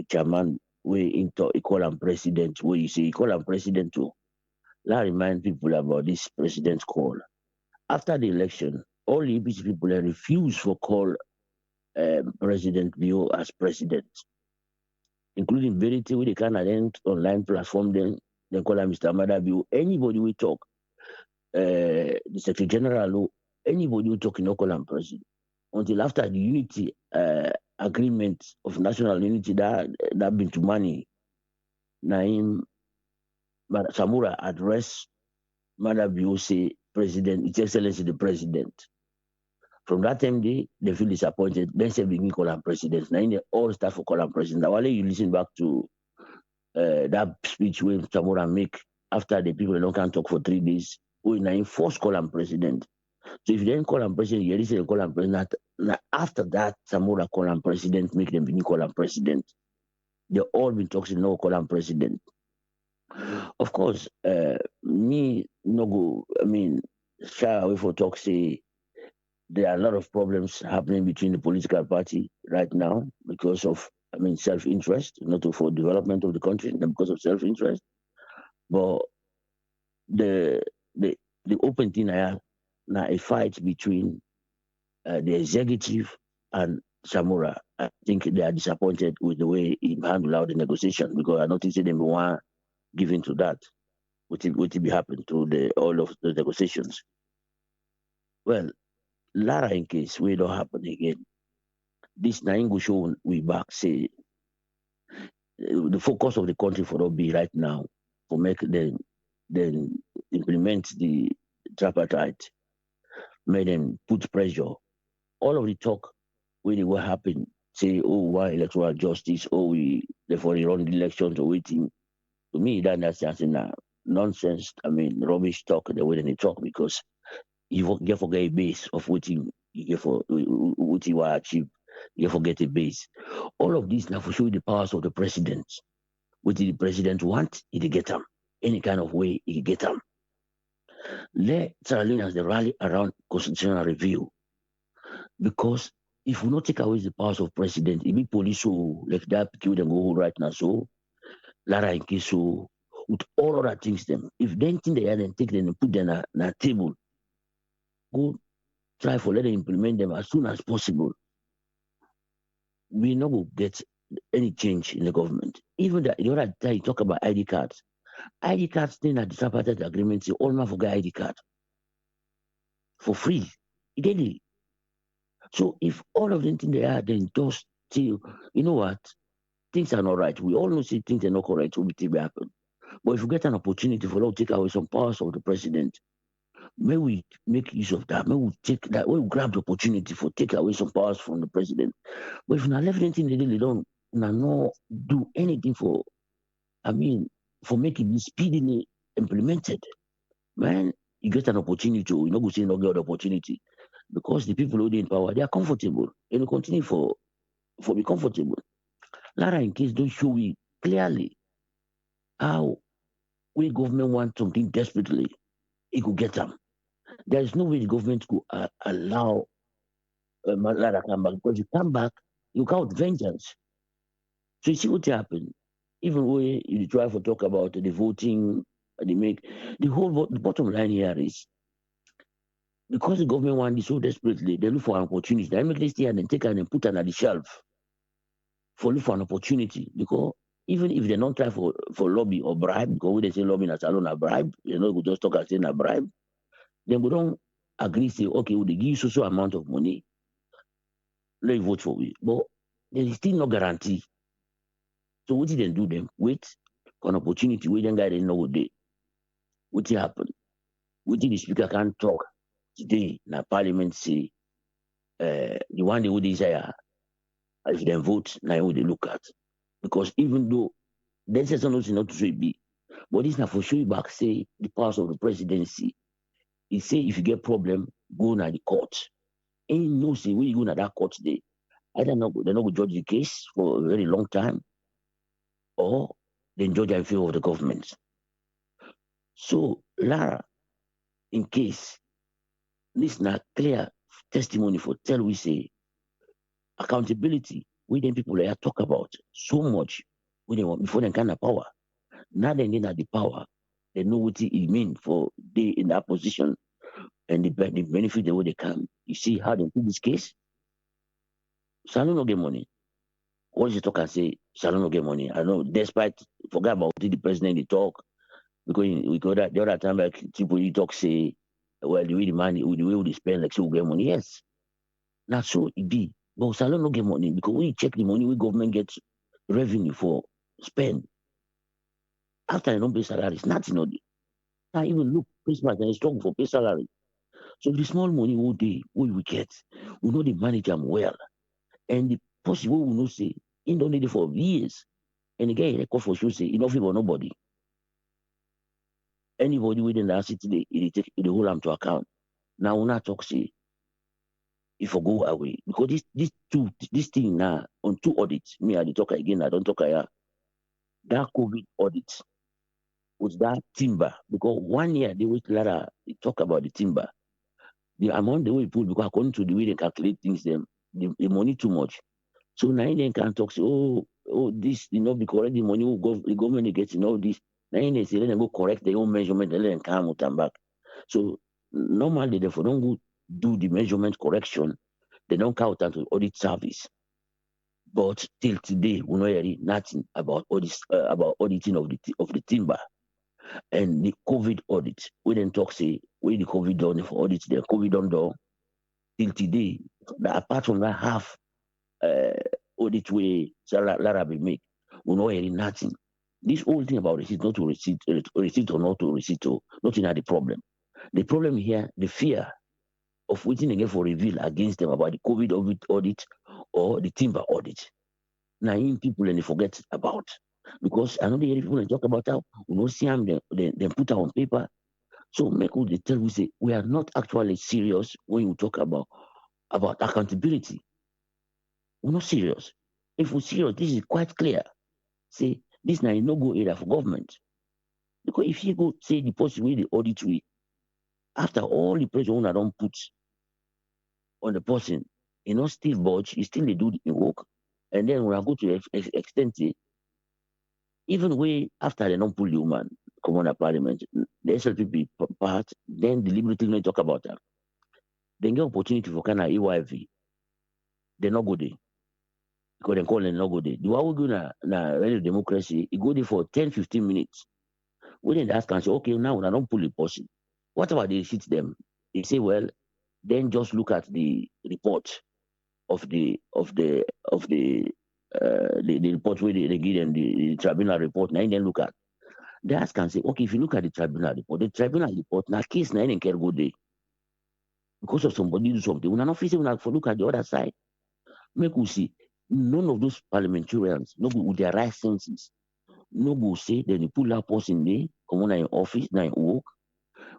chairman where into equal and president, where you say equal and president too. That remind people about this president's call. After the election, all the APC people refused for call President Bio as president, including Verity, with the Canadian online platform, then call him Mr. Madabio. Anybody we talk, the Secretary General, anybody we talk, no call him president. Until after the unity agreement of national unity that been to money, Naim Samura address Madabio say president, His Excellency the President. From that time, they feel disappointed. Then say begin call him president. Now they all start for call him president. Now while you listen back to that speech where Samura make after the people don't can talk for 3 days, we now force call him president. So if you then call him president, you listen call him president. Now after that, Samura call him president, make them begin call him president. They all been talking no call him president. Of course, me no go. I mean, shy away for talk say there are a lot of problems happening between the political party right now because of, self-interest, not for development of the country, not because of self-interest. But the the the open thing now a fight between the executive and Samura. I think they are disappointed with the way he handled out the negotiation because I noticed that they want give in to that. What will be happen to all of the negotiations? Well, Lara in case we don't happen again. This Naingo show we back say the focus of the country for us be right now for make them implement the tripartite, make them put pressure. All of the talk when it will happen, say, oh, why electoral justice, oh, we therefore run the elections or waiting. To me, that's just nonsense. Rubbish talk the way they talk because you get forget a base of what you get for what you achieve. You forget a base. All of this now for show the powers of the president. What did the president want? He get them. Any kind of way he get them. Let Sierra Leoneans they rally around constitutional review, because if we not take away the powers of president, it be police who like that kill them go right now. So Lara in case so with all other things them. If they think they had and take them and put them on a table, go try for let them implement them as soon as possible. We not go get any change in the government. Even the other time you talk about ID cards. ID cards then at the tripartite agreement say all man forget ID card for free. Daily. So if all of them think they are, then just still, you know what? Things are not right. We all know say things are not correct, so it will happen. But if you get an opportunity for us to take away some powers of the president, may we make use of that. May we take that. May we grab the opportunity for take away some powers from the president. But if not left anything they don't not do anything for, I mean, for making this speedily implemented, man, you get an opportunity to, you know, go say no get the opportunity. Because the people who are in power, they are comfortable. And will continue for be comfortable. Lara in case don't show we clearly how we government want something desperately, it could get them. There is no way the government could allow Lara come back, because you come back, you count vengeance. So you see what happened. Even when you try to talk about the voting, they make the bottom line here is because the government want this so desperately, they look for an opportunity. They make this here and then take it and put it on the shelf for look for an opportunity. Because even if they don't try for lobby or bribe, because when they say lobby as alone a bribe, you know, we just talk as saying a bribe, then we don't agree, say, okay, we give you so amount of money, let you vote for it. But there is still no guarantee. So what did they do them? Wait for an opportunity, wait and guy they know what they what happen. What did the speaker can talk today in parliament say the one they would desire if they vote, now what they look at. Because even though there's something not to be, but this now for sure back say the powers of the presidency. He say if you get problem, go to the court. Ain't no say when you go to that court today. Either not they're not going to judge the case for a very long time, or they judge in favor of the government. So Lara, in case this not clear testimony for tell we say accountability, we then people are talk about so much when they want before they kind of power. Now they need the power. They know what it mean for they in that position and the benefit the way they can. You see how they do this case? Salon no get money. What you talk and say, Salon no get money. I know, despite forget about the president they talk, because we go that the other time like people you talk say, well, the way the money, the way we spend, like so we get money. Yes, not so it be. But Salon no get money because we check the money we government gets revenue for spend. After they don't pay salaries, nothing on it. Now even look Christmas and struggle for pay salary. So the small money we get, we know they manage them well. And the possible we know say, he don't need it for years. And again, the call for sure say, enough for nobody. Anybody within the city today, it take the whole arm to account. Now we not talk say, if I go away. Because this thing now on 2 audits, me I dey talk again, I don't talk here. That COVID audit was that timber. Because 1 year they wait Lara they talk about the timber. The amount they will put because according to the way they calculate things, them the money too much. So now they can talk say, oh, this be correct. The money will go the government gets this. Now they say let them go correct their own measurement and let them come out and back. So normally therefore don't go do the measurement correction, they don't count into audit service. But till today, we know nothing about audit about auditing of the timber and the COVID audit. We didn't talk say we the COVID done for audit the COVID done till today. Apart from that half audit way Lara will make, we know nothing. This whole thing about receipt, not to receipt or not to receipt, nothing are the problem. The problem here, the fear of waiting again for reveal against them about the COVID audit or the timber audit. Now, people and they forget about because I know the people they talk about how we don't see them, they put on paper. So make they tell we say we are not actually serious when you talk about accountability. We're not serious. If we're serious, this is quite clear. Say this now is no go area for government. Because if you go say the possible way the audit way, after all the pressure una don't put on the person, still budge, he still dey do the work. And then when I go to extent say, even way after they don't pull the woman, come on a parliament, the SLPP part, then the Liberty may talk about that. Then get opportunity for kind of AYV, they not go there. Because they call them not go there. The one we go na radio democracy, it go there for 10-15 minutes. We then ask and say, okay, now I don't pull the person. What about they hit them? They say, well, then just look at the report of the report where they give them the tribunal report. Now then look at. They ask and say, okay, if you look at the tribunal report, now case na can go there because of somebody do something. When I not say when I for look at the other side, make we see none of those parliamentarians no go with their right senses. No go say then you pull that person there, come on in office, now in work,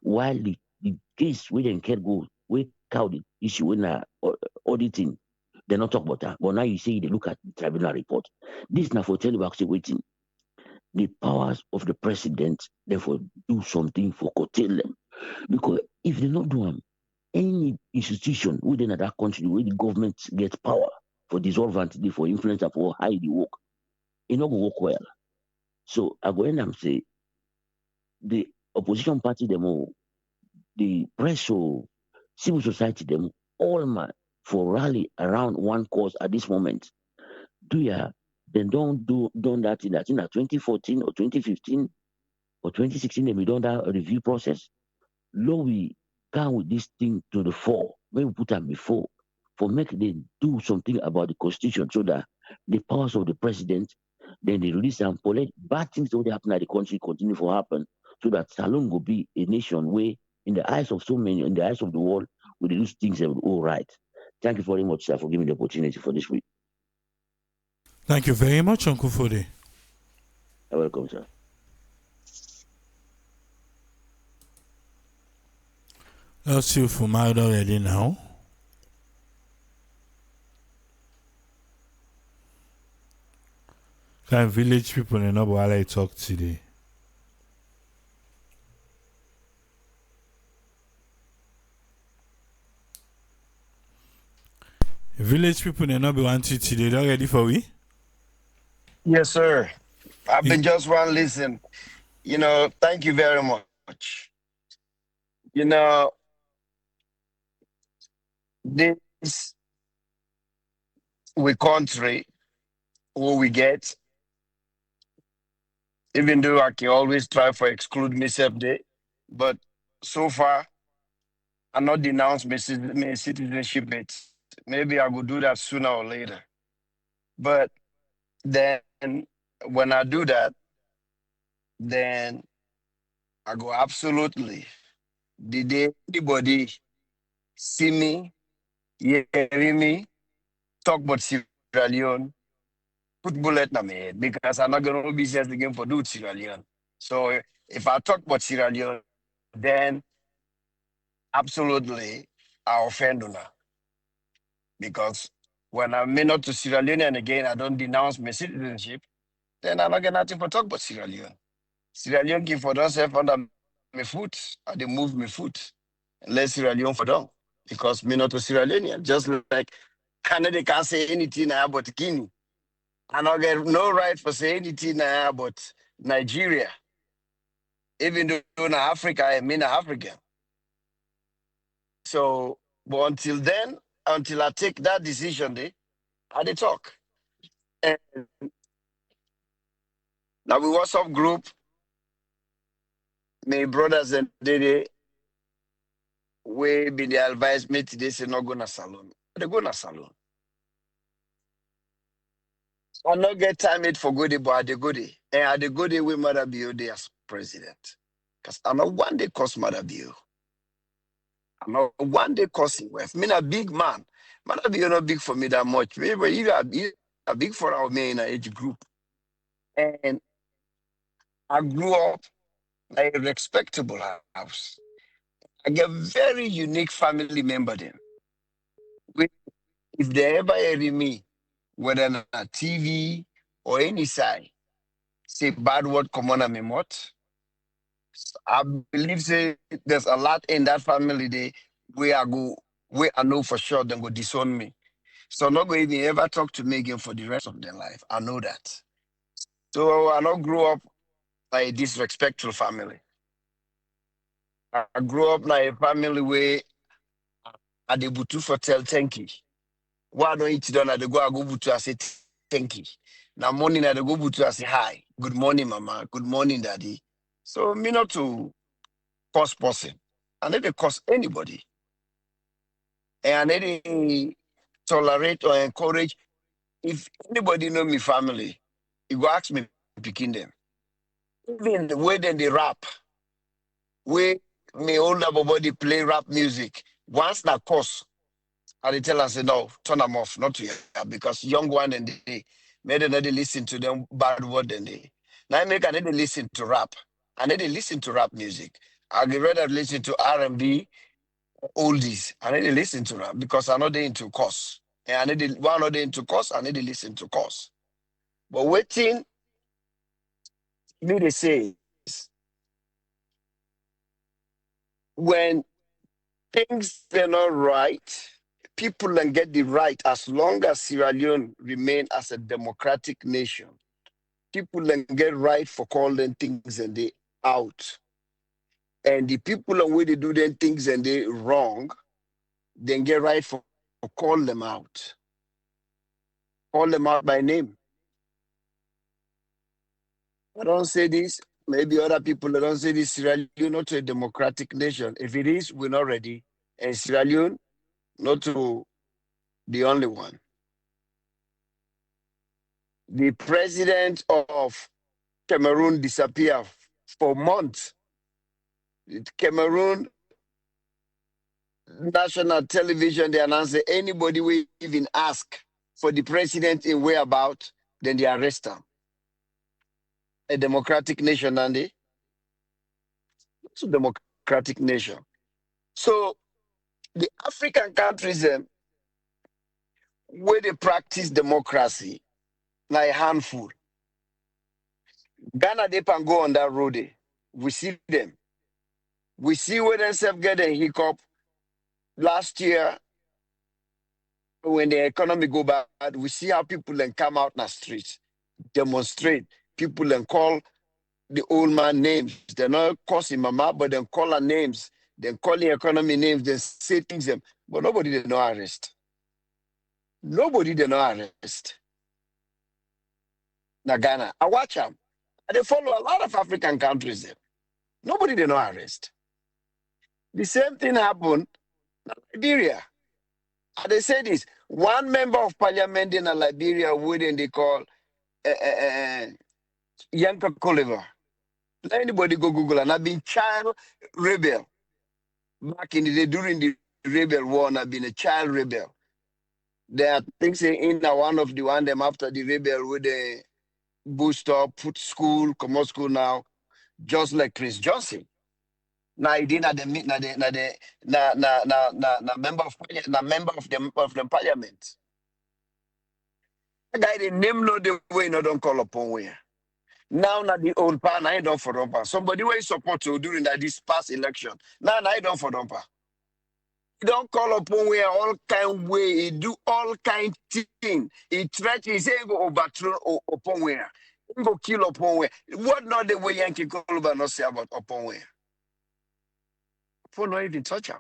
while the case where they can go, where out the issue when auditing, they not talk about that. But now you say they look at the tribunal report. This now for tell you actually waiting. The powers of the president, therefore, do something for curtail them. Because if they not do them, any institution within that country where the government gets power for dissolvent, for influence, for how they work, it not go work well. So I go end and say the opposition party them all, the press or civil society them all man for rally around one cause at this moment. Then don't done that in 2014 or 2015 or 2016 they be done that review process. Low we come with this thing to the fore when we put them before for make them do something about the constitution so that the powers of the president then they release and collect bad things that happen at the country continue to happen so that Salon will be a nation where in the eyes of so many, in the eyes of the world, we do things that will all right. Thank you very much, sir, for giving me the opportunity for this week. Thank you very much, Uncle Fode. You're welcome, sir. Let's see if we're married already now. Kind of village people in Obo I talk today. Village people in Obo want you today. They ready for we? Yes, sir. I've been just one listen. Thank you very much. This we country who we get, even though I can always try for exclude myself there, but so far I not denounce my citizenship yet. Maybe I will do that sooner or later. But then when I do that, then I go absolutely. Did anybody see me, hear me, talk about Sierra Leone, put bullet in my head because I'm not going to be business again for do Sierra Leone. So if I talk about Sierra Leone, then absolutely I offend you now. Because when I'm not to Sierra Leone and again I don't denounce my citizenship, then I'm not going to talk about Sierra Leone. Sierra Leone give for themselves under my foot, or they move my foot. And let Sierra Leone for them. Because me not to Sierra Leone, just like Canada can't say anything about Guinea. And I get no right for say anything about Nigeria. Even though in Africa, I mean African. So, but until then, until I take that decision, I they talk. And now we WhatsApp group, my brothers and they we be the advice me today say not go na salon. They go na salon. I not get time it for goodie, but I the goodie. And I the goodie with Mother Bio as president. Because I know one day cost Mother Bio. I know one day cost him wealth. Me a big man. Mother Bio not big for me that much. Maybe you are big for our me in a age group. And I grew up in a respectable house. I get very unique family member then. If they ever hear me, whether on a TV or any side, say bad word come on me mouth, I believe say there's a lot in that family they where I know for sure they go disown me. So not going to ever talk to me again for the rest of their life. I know that. So I not grow up like a disrespectful family. I grew up like a family where I dey butu for tell thank you. Why don't eat done at the go butu I say thank you. Now morning at the go butu I say hi. Good morning, mama. Good morning, daddy. So me not to cause person. I never cause anybody. And I didn't tolerate or encourage. If anybody know me family, you go ask me picking them. Even the way then they rap, way me older body play rap music. Once that course, I dey tell us say no, turn them off, not to hear because young one and they made another listen to them bad word and they now I make another listen to rap. I need to listen to rap music. I would rather listen to R&B oldies. I need to listen to rap because I'm not into course. And I need to one not into course, I need to listen to course. But waiting me they say is when things are not right, people can get the right as long as Sierra Leone remain as a democratic nation. People can get right for calling things and they out. And the people and way they do them things and they wrong, then get right for call them out. Call them out by name. I don't say this. Maybe other people don't say this. Sierra Leone not a democratic nation. If it is, we're not ready. And Sierra Leone not to the only one. The president of Cameroon disappeared for months. Cameroon national television, they announced that anybody will even ask for the president in whereabout, then they arrest them. A democratic nation, Andy. It's a democratic nation. So the African countries where they practice democracy, like a handful. Ghana, they can go on that road. We see them. We see where themselves get a hiccup. Last year, when the economy go bad, we see how people then come out in the streets, demonstrate. People then call the old man names. They're not calling mama, but then call her names. Then call the economy names. Then say things them. But nobody they know arrest. Nobody they know arrest. Now Ghana, I watch them. They follow a lot of African countries there. Nobody they know arrest. The same thing happened in Liberia. And they say this, one member of parliament in Liberia, wouldn't they call Yanka Oliver. Let anybody go Google and I've been child rebel. Back in the day during the rebel war, and I've been a child rebel. There are things in one of the one them after the rebel with the boost up, put school, come out school now, just like Chris Johnson. Now he did the member of the parliament. The guy the name no the way no don't call upon where. Now the old pan I don't for dumper. Somebody where support to during that this past election. Now I don't for dumper. He don't call upon where all kind way, he do all kind thing. He threat he say he go overthrow upon where. He go kill upon where. What not the way Yankee call about not say about upon where? Upon not even touch him.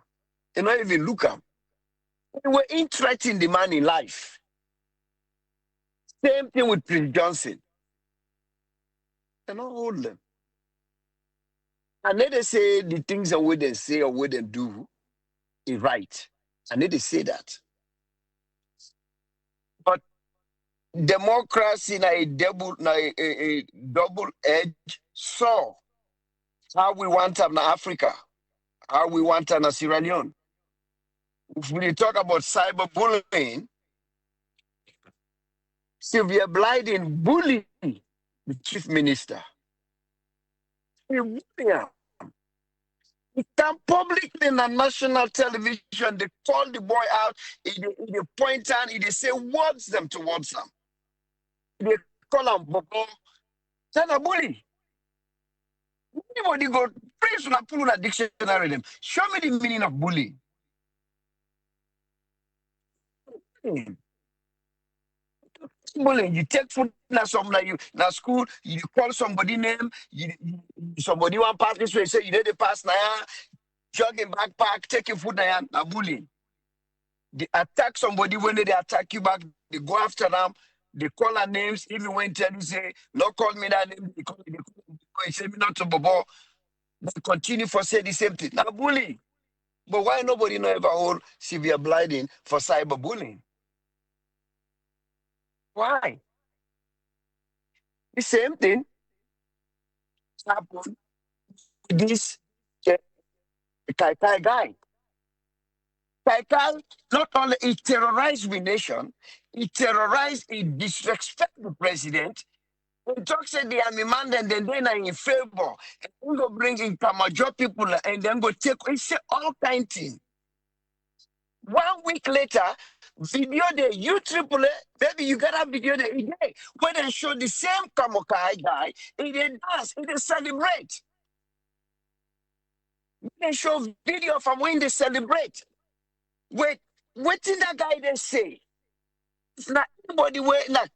They not even look him. They were interested in the man in life. Same thing with Prince Johnson. They not hold them. And then they say the things that way they say or way they do is right. And then they say that. But democracy na a double-edged sword. How we want them in Africa, how we want them in Sierra Leone. If we talk about cyberbullying, Sylvia Blyden bullied the chief minister. He bullied him. He come publicly on national television. They call the boy out. He point out. He say words them towards them. They call him Bobo. That's a bully. Anybody go, please not pull a dictionary them. Show me the meaning of bullying. Bullying, you take food now some like you now school, you call somebody name, somebody want pass this way, say you need to pass now, jogging backpack, taking food now bullying. They attack somebody when they attack you back, they go after them, they call our names, even when tell you say, no call me that name, they call me, say me not to bobo, they continue for say the same thing. Now bullying. But why nobody know ever hold severe blinding for cyberbullying? Why? The same thing happened with this Kai Kai guy. Kai Kai not only he terrorized the nation, he terrorized, he disrespect the president. He talks at the army man, and then they are in favor. And we go bring in Kamajo people and then go take, he say all kind of things. 1 week later, video the you triple baby, you got a video the day where they show the same Kamokai guy, he did dance, he did celebrate. They show video from when they celebrate. Wait, what did that guy they say? It's not anybody where like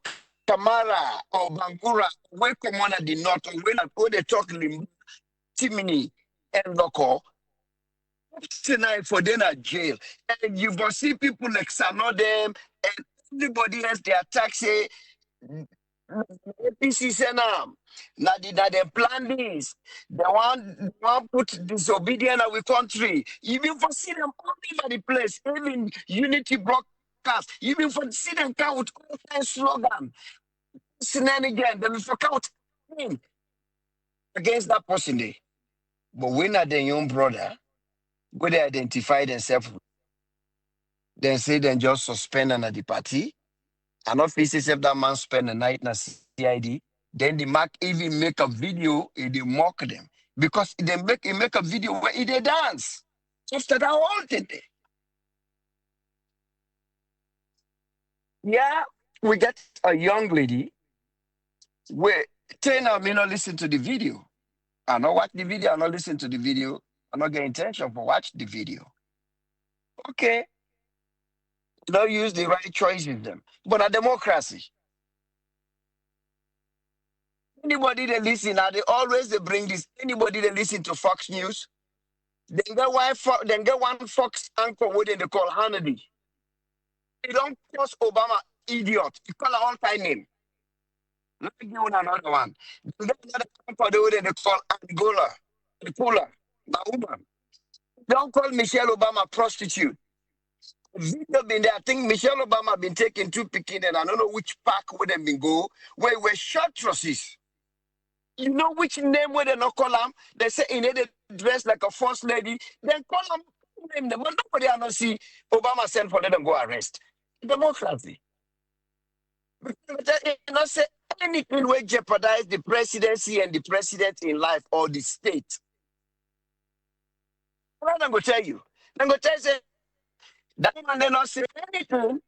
Tamara or Bangura, where Commander the North, or when they talk Timini and Loco. Tonight for dinner jail, and you go see people like Sano them and everybody else they attack say APC Senam. Now they plan this. They want put disobedient in our country. Even for see them all over the place, even unity broadcast, even for see them count with all kind slogan. Again, they will for count against that person there. But when are the young brother, go they identify themselves, then say then just suspend and at the party. And not face if that man spend the night in a CID. Then the mark even make a video, they mock them. Because they make a video where they dance. After that whole thing. Yeah, we get a young lady where tell her me not listen to the video. I not watch the video, I not listen to the video, I not get intention for watch the video. Okay. Don't use the right choices them. But a democracy. Anybody that listen, they always they bring this. Anybody that listen to Fox News, then get one Fox anchor what they call Hannity. They don't call Obama idiot. You call her all kind name. Let me give you another one. Then get another anchor they call Angola, Angola, Nauma. Don't call Michelle Obama prostitute. Video been there. I think Michelle Obama been taking 2 picking and I don't know which park would have been go where we're short trusses. You know which name where they not call them? They say he need to dress like a first lady. Then call them name them. But nobody I not see Obama send for them go arrest. Democracy. You know say anything will jeopardize the presidency and the president in life or the state. What I'm gonna tell you. I'm gonna tell you that man they not say anything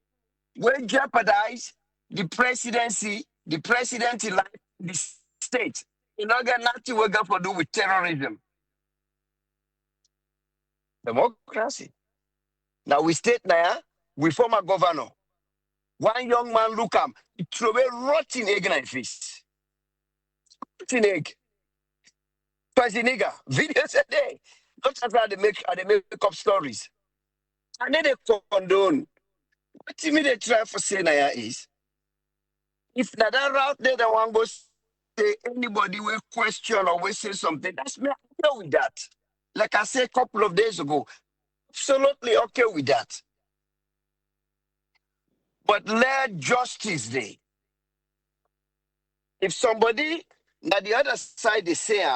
will jeopardize the presidency, the president in life, the state. You know, got nothing we got to do with terrorism. Democracy. Now we state now, we form a governor. One young man look him, he throw a rotten egg in his face. Rotten egg. Twice the nigger. Videos a day. Not as how they make up stories. And then they condone. What to me they try for say now is if that route there the one goes say anybody will question or will say something, that's me okay with that. Like I said a couple of days ago, absolutely okay with that. But let justice day. If somebody on the other side they say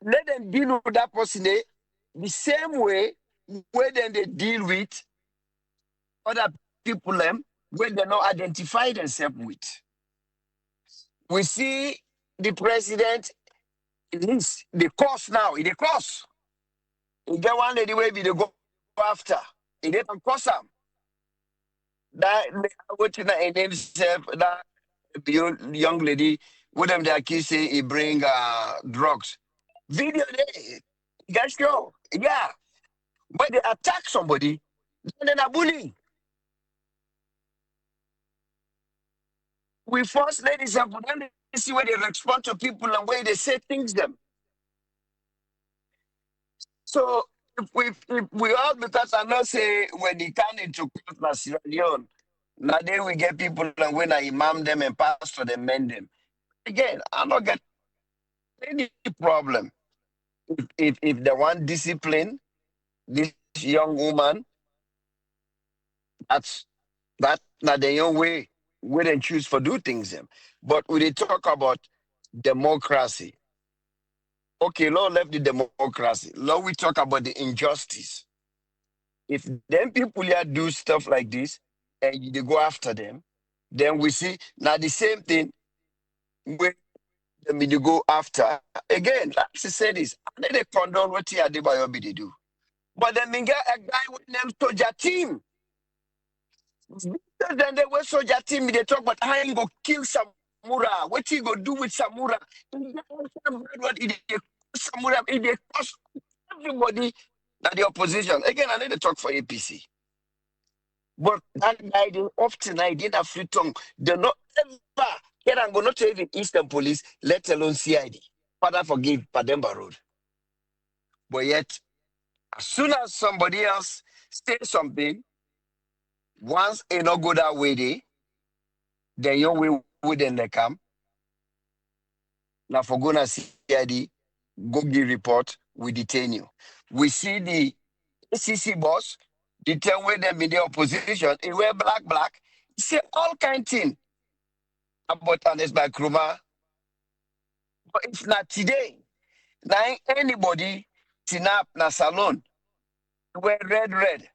let them deal with that person the same way where then they deal with other people where they not identify themselves with. We see the president is the course now. In the course, you get one lady where we go after. It didn't cost him. That what you know, name himself that young lady with them they accuse say he bring drugs. Video there, guys show. Yeah. When they attack somebody, then they're bullying. We first ladies up, then they see where they respond to people and where they say things them. So if we all, because I know say when they come into court na Sierra Leone, now then we get people and when I imam them and pastor them mend them. Again, I don't get any problem. If they want discipline, this young woman, that's not the young way we then choose for do things them. But when they talk about democracy, okay, Lord left the democracy. Lord, we talk about the injustice. If them people here do stuff like this and they go after them, then we see now the same thing when them they go after. Again, like I said this, I need to condone what Tia Adebayo they do. But then we get a guy with them soldier team. Then they were soldier team, they talk about how he go kill Samura. What he go do with Samura? What he Samura, he they cost everybody that the opposition. Again, I need to talk for APC. But that guy, they often I did a free tongue. They're not ever get and go not to even Eastern Police, let alone CID. Father forgive Pademba Road. But yet, as soon as somebody else says something, once it not go that way, then you will within the camp. Now for gonna CID, go give report, we detain you. We see the ACC boss, detain with them in the opposition, he wear black, he say all kind thing about Ernest by Kruma. But if not today, now anybody tinap na salon, wear red.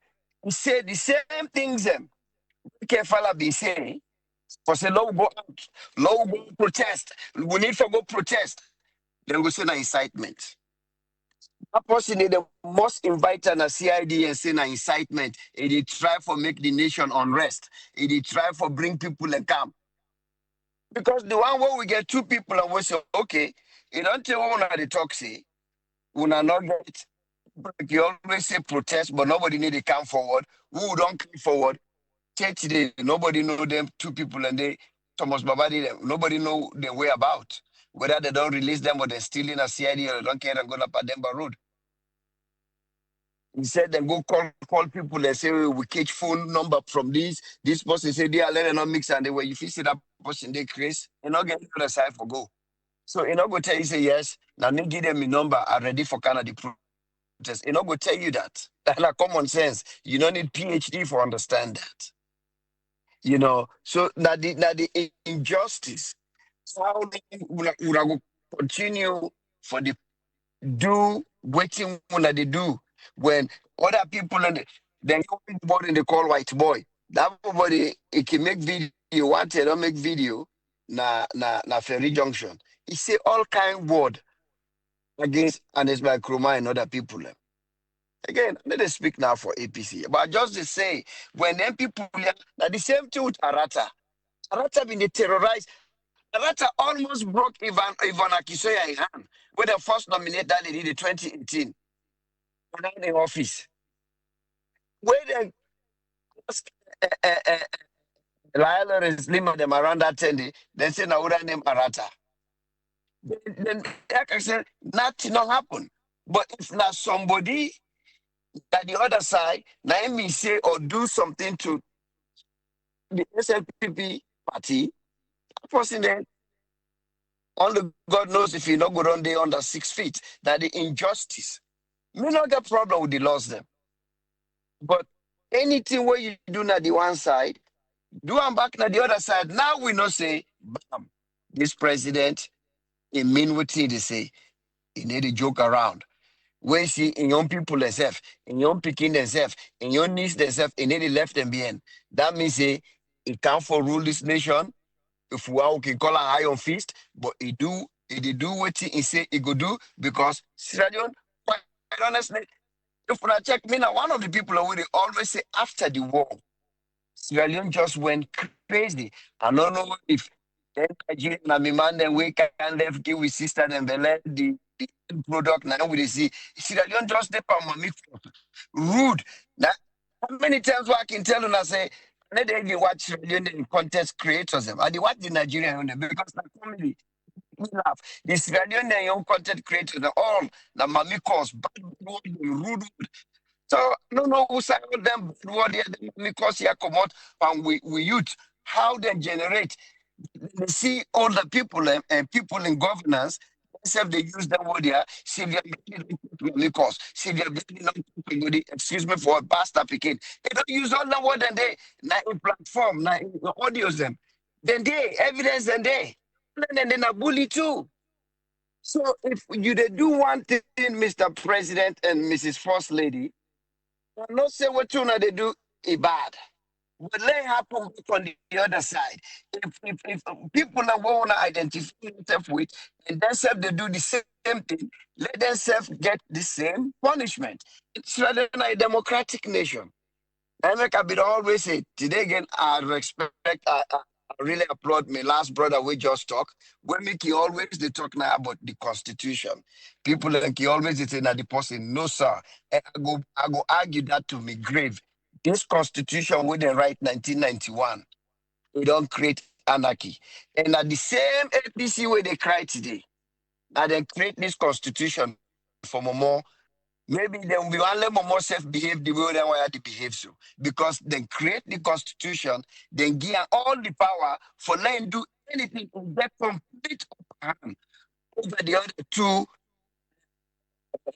He say the same things them. Careful be saying. For say low go out, low go protest. We need to go protest. Then we say na incitement. That person they the most invite na CID and say na incitement. They try for make the nation unrest. They try for bring people and come. Because the one where we get two people and we say, okay, you don't tell one of the talk say, we not get, you always say protest, but nobody need to come forward. Who don't come forward? Today, nobody know them two people and they, Thomas Babadi, nobody know their way about. Whether they don't release them or they're still in a CID or they don't care and go up at Denver Road. He said then go call people and say we catch phone number from this person say they are letting not mix and they were if you see that person they Chris and not get the other side for go. So you not go tell you say yes, now me give them a number are ready for Canada protest. You not go tell you that. That's like common sense. You don't need PhD for understand that. You know, so now the injustice. How we go continue for the do waiting when they do when other people and then body they call white boy. That body it can make video, want to don't make video na Ferry Junction. He say all kind word against Anes by Kruma and other people. Again, let us speak now for APC. But just to say, when them people now the same thing with Arata. Arata been terrorized. Arata almost broke Ivan Akisoya in hand when the first nominate that lady in 2018 when in the office. Where the Lionel is limit them around that 10 they say now would name Arata. Then like I said, nothing not happen. But if not somebody at the other side, now me say or do something to the SLPP party, person then only God knows if you not go down there under 6 feet, that the injustice. Me not get problem with the laws them. But anything where you do na the one side, do am back na the other side. Now we know say, bam, this president, he mean what he say. He need to joke around. When see in young people themselves, in young picking themselves, in your niece themselves, he need to left them behind. That means say, he can't for rule this nation. If we are can call him high on fist, but he did do what he say he go do because Sierra Leone, quite honestly, if I check me now, one of the people who they always say after the war, Sierra Leone just went crazy. I don't know if Then Nigeria na me man then we can left give with sister and the product now we dey see. Sierra Leone just step on me rude. Now how many times I can tell you I say let them watch Sierra Leone contest creators them. I dey watch the Nigerian on them because na comedy. We laugh. The Sierra Leone young content creators they all the mami calls bad word, rude. So I don't know who say all them bad word here because here come out and we youth how they generate. They see all the people and people in governance. Themselves they use the word here. Sylvia because Sylvia excuse me for a bastard picking. They don't use all the word and they na in platform, na in audios them. Then they evidence and they and then a bully too. So if you they do one thing, Mr. President and Mrs. First Lady, I'm not say what you know they do is bad. But let it happen on the other side. If people are want to identify themselves with and themselves they do the same thing, let themselves get the same punishment. It's rather than a democratic nation. And like I've been always say, today again, I respect, I really applaud my last brother we just talk. When Mickey always they talk now about the constitution. People like he always they say that the person, no sir. And I go argue that to me grave. This constitution we they write 1991, it don't create anarchy. And at the same APC where they cry today, that they create this constitution for more. Maybe they will be one level more self-behave the way they want to behave so. Because they create the constitution, then give all the power for letting do anything to get complete upper hand over the other two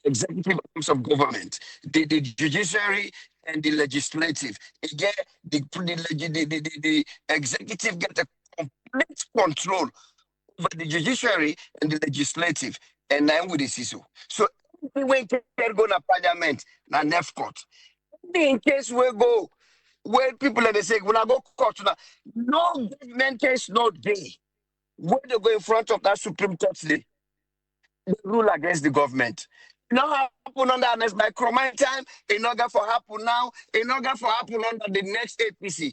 executive arms of government, the judiciary and the legislative. Again, the executive get a complete control over the judiciary and the legislative, and then with the CISO. So when can go to parliament, na NEF court. In case we go, where people are they say, when I go court now, no government case, no day. When they go in front of that Supreme Court, they rule against the government. It not happen under next by Cromine time, it not going for happen now, it not going for happen under the next APC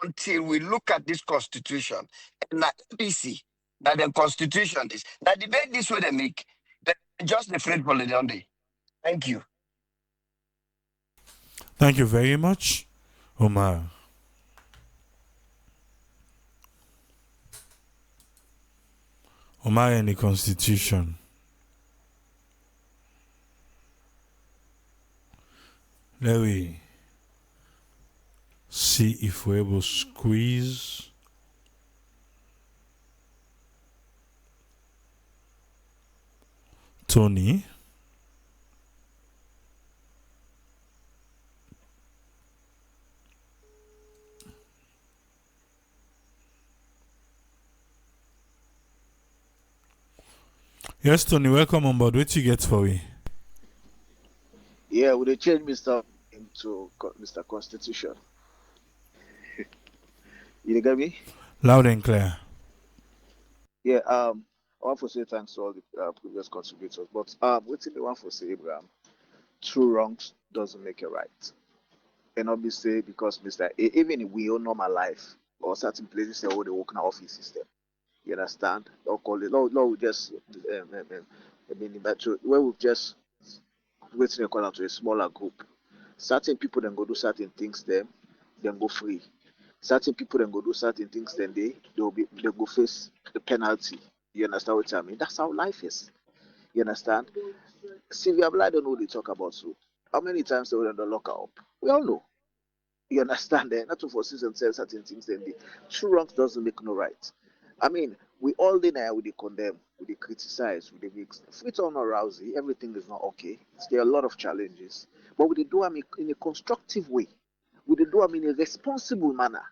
until we look at this constitution. And that APC, that the constitution is, that debate this way they make, they just afraid for the day. Thank you. Thank you very much, Omar. Omar and the Constitution. Let me see if we're able to squeeze Tony. Yes, Tony, welcome on board. What you get for me? Yeah, would they change Mr. into Mr. Constitution? You get me? Loud and clear. Yeah, I want to say thanks to all the previous contributors, but what I want to say, Abraham, two wrongs doesn't make a right. And obviously, because Mr. Even if we all normal life or certain places they already work in our office system, you understand? Or call it, no, we just, I mean, but where we just waiting according to a smaller group. Certain people then go do certain things, then go free. Certain people then go do certain things, then they go face the penalty. You understand what I mean? That's how life is. You understand? Sylvia Bly don't know what they talk about. So how many times they were in the lockup? We all know. You understand that? Not to foresee themselves certain things, then the true wrongs doesn't make no right. I mean, we all deny, we condemn, we criticize, we mix. Free on arousal, everything is not okay. There are a lot of challenges, but we do them in a constructive way. We do them in a responsible manner.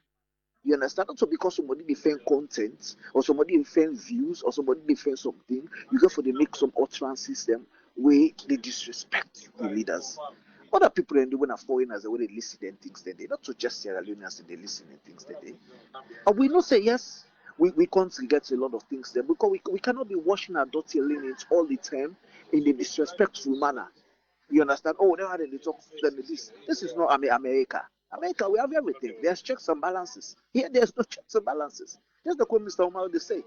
You understand? Not so because somebody defend content or somebody defend views or somebody defend something, you go for the make some utterances them where they disrespect the leaders. Other people and when are foreigners the way they listen and things that they not to just Sierra Leoneans and they listen and things that they. And we not say yes. We can't get a lot of things there because we cannot be washing our dirty linens all the time in a disrespectful manner. You understand? Oh, they had they talk then this. This is not America. America, we have everything. There's checks and balances. Here, there's no checks and balances. That's the what Mr. Omar they say.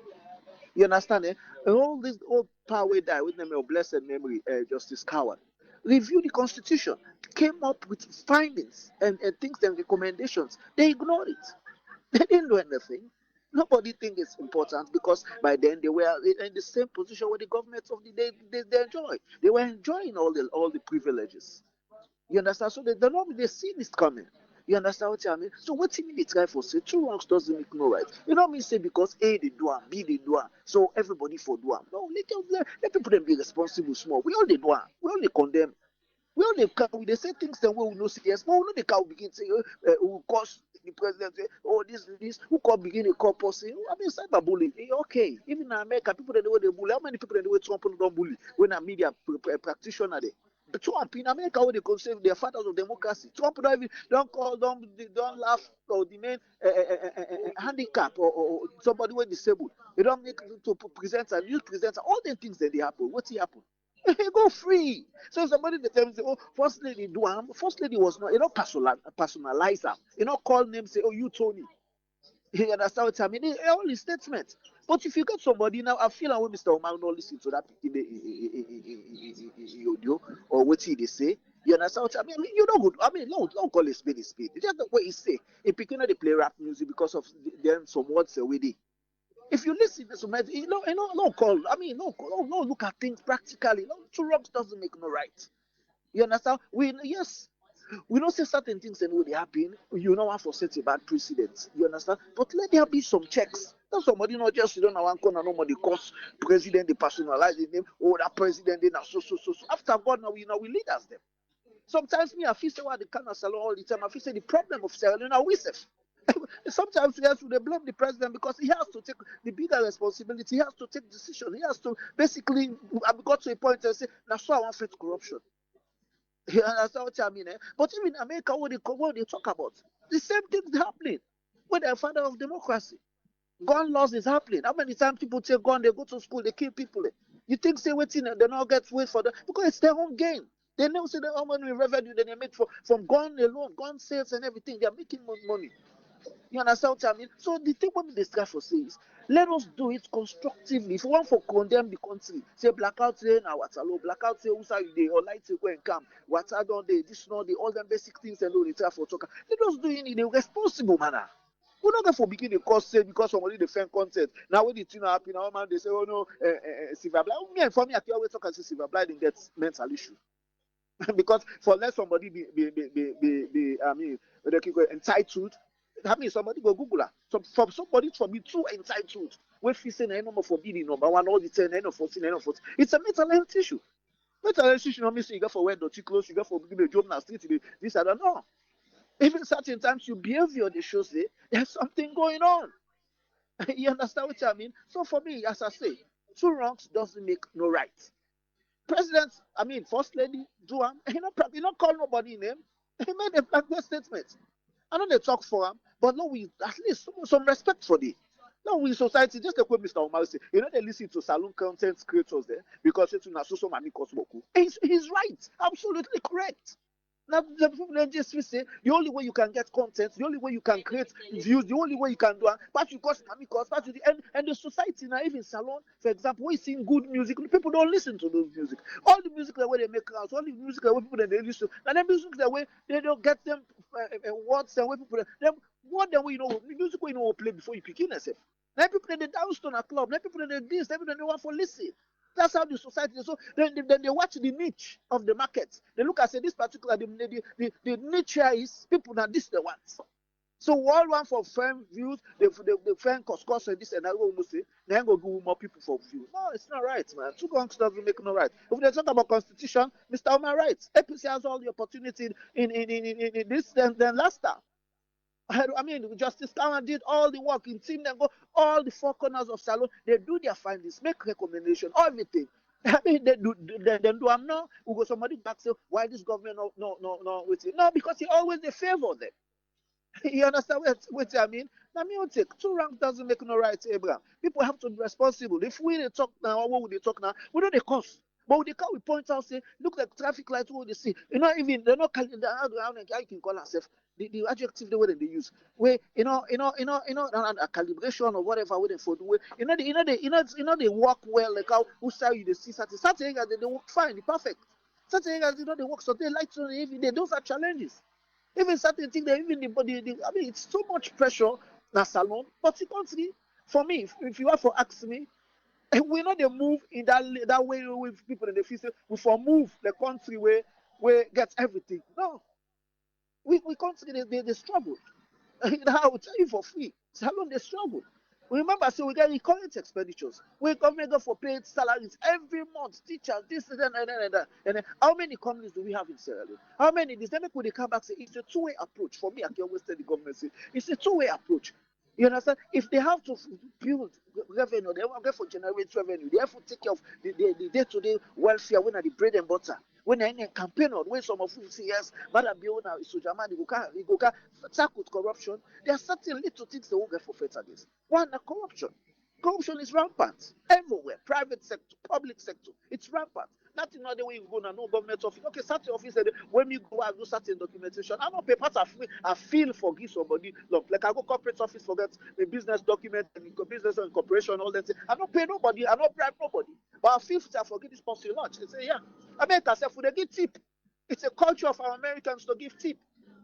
You understand? Eh? And all this old power die with them, your blessed memory, Justice Coward. Review the Constitution, came up with findings and things and recommendations. They ignored it. They didn't do anything. Nobody think it's important because by then they were in the same position where the government of the day they enjoy. They were enjoying all the privileges. You understand? So they normally they see this coming. You understand what I mean? So what you mean they try for say two wrongs doesn't make no right. You know what I mean say because A they do am, B they do am, so everybody for do am. No, let people them be responsible small. We all they do am. We all they condemn. We only can they say things that we will not see yes, but we know the can begin say who cause the president say, oh this who can begin a call person. I mean cyberbullying. Okay, even in America, people that know they bully. How many people that know Trump don't bully when a media practitioner there? But Trump in America, what they consider their fathers of democracy. Trump don't even don't call don't laugh or the main handicap or somebody who disabled. They don't make to present a new presenter. All the things that they happen. What happen? Go free. So somebody that tells me, oh, first lady do first lady was not, personalize her. Call name, say, oh, you Tony. You understand what I mean? All his statements. But if you get somebody now, I feel like when Mr. Omar not listen to that audio or what he they say. You understand what I mean? You know good. I mean, don't call it spade a spade. It's just the way he say. If people they play rap music because of them some words already. If you listen to some, no call. I mean, no look at things practically. No, two wrongs doesn't make no right. You understand? We don't say certain things and they happen. You know what for set a bad precedent. You understand? But let there be some checks. Not somebody not just sit down one corner, nobody cause president they personalize the name. Oh, that president they now so. After God now we leaders them. Sometimes me I feel say what the kind of salon all the time. I feel say the problem of Sierra Leone we say. Sometimes we have to blame the president because he has to take the bigger responsibility. He has to take decisions. He has to basically got to a point and say, "Now, so I want fight corruption." You understand what I mean? Eh? But even in America, what they talk about, the same things happening. When they're father of democracy, gun laws is happening. How many times people take gun, they go to school, they kill people? You think say waiting, they not get wait for them because it's their own gain. They never say how many revenue they make from gun alone, gun sales and everything. They are making more money. You understand what I mean? So the thing what this guy for says, let us do it constructively. If you want to condemn the country, say blackout say now what's alone, blackout say who's day or light say go and come, what's don't they, this not the all them basic things and all the try for talk. Let us do it in a responsible manner. We're not going for begin the cost say because somebody defend content. Now when the thing happen, now man they say, oh no, Silver Blind. Me for me, I can always talk and say Silver Blind didn't get mental issue. Because for let somebody be I mean entitled, that means somebody go Google her. So from somebody to be too entitled, when we say no more forbidden number one, all the 10, no 14, no 14. It's a mental health issue. Mental health issue not mean say you got for wear dirty clothes, you got for begin a job now street this I don't know. Even certain times your behavior they show say there's something going on. You understand what I mean? So for me, as I say, two wrongs doesn't make no right. President, I mean, First Lady, do him. He not call nobody name. He made a blanket statement. I know they talk for him, but no, we at least some respect for the. No, we society just like what Mr. Omar say. They listen to saloon content creators there because it's not so many cosmoku. He's right, absolutely correct. Now the people they just say the only way you can get content, the only way you can create views, the only way you can do it, but you cost money, cost but the and the society now, even salon, for example, we sing good music, people don't listen to those music. All the music that way they make out, all the music that way people that they listen to, and the music that way they don't get them words and way people them what then we music we play before you begin yourself. Now people they dance to a club, now people they this, people they want for listen. That's how the society is. So then they watch the niche of the market. They look and say this particular the niche here is people that this they want. So all one for firm views, they firm cost and this and that will say they go give more people for views. No, it's not right, man. Two gongs doesn't make no right. If they talk about constitution, Mr. Omar writes, APC has all the opportunity in this then last time. I mean, Justice Kawan did all the work in team. Then go all the four corners of salon. They do their findings, make recommendation, everything. I mean, they do. They do. I'm now. We go somebody back say why this government no waiting. No, because he always they favor them. You understand what I mean? Now me will take two ranks doesn't make no right, Abraham. People have to be responsible. If we they talk now, what would they talk now? We know the cost. But they can't we point out say, look like traffic lights what they see. Even they're not how you can call ourselves. the adjective the way they use. Where a calibration or whatever way they for the way they work well like how who say you they see certain areas they work fine, they perfect. Certain areas they work so they like to every day. Those are challenges. Even certain things that even the body, I mean, it's so much pressure na salon. But the country, for me, if you have to ask me, we know they move in that way with people in the future. We for move the country where gets everything. No, we country they struggle. I will tell you for free. It's how long they struggle. Remember, so we get recurrent expenditures. We government go for paid salaries every month, teachers, this and that. And then how many companies do we have in Sierra Leone? How many? This then when they come back say it's a two-way approach. For me, I can always tell the government say it's a two-way approach. You understand? If they have to build revenue, they have to generate revenue. They have to take care of the day-to-day welfare when are the bread and butter. When they're in a campaign or when some of you say yes, but I be owner is so German, you go tackle corruption. There are certain little things they won't get for against. One, corruption. Corruption is rampant everywhere, private sector, public sector. It's rampant. That's another way you go now. No government office. Okay, certain office when you go and do certain documentation, I don't pay part. I feel for give somebody. Look, like I go corporate office forget the business document and business and corporation all that. I don't pay nobody. I don't bribe nobody. But I feel I forget this person lunch. They say yeah. America self would they give tip. It's a culture of our Americans to give tip.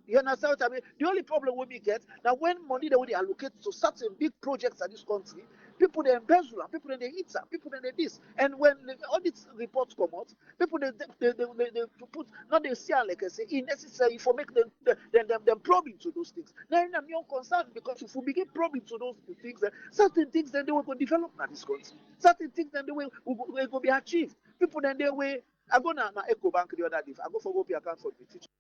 You understand what I mean? The only problem we get that when money they allocate to certain big projects in this country, people they embezzle and people they eat and people they this. And when the audit reports come out, people they put not they see like I say unnecessary for make them probe into those things. Now I'm your concern because if we begin probing to those things, certain things then they will go develop in this country. Certain things then they will go be achieved. People then they will. I go now Eco Bank the other day. I go for go pay account for the teacher.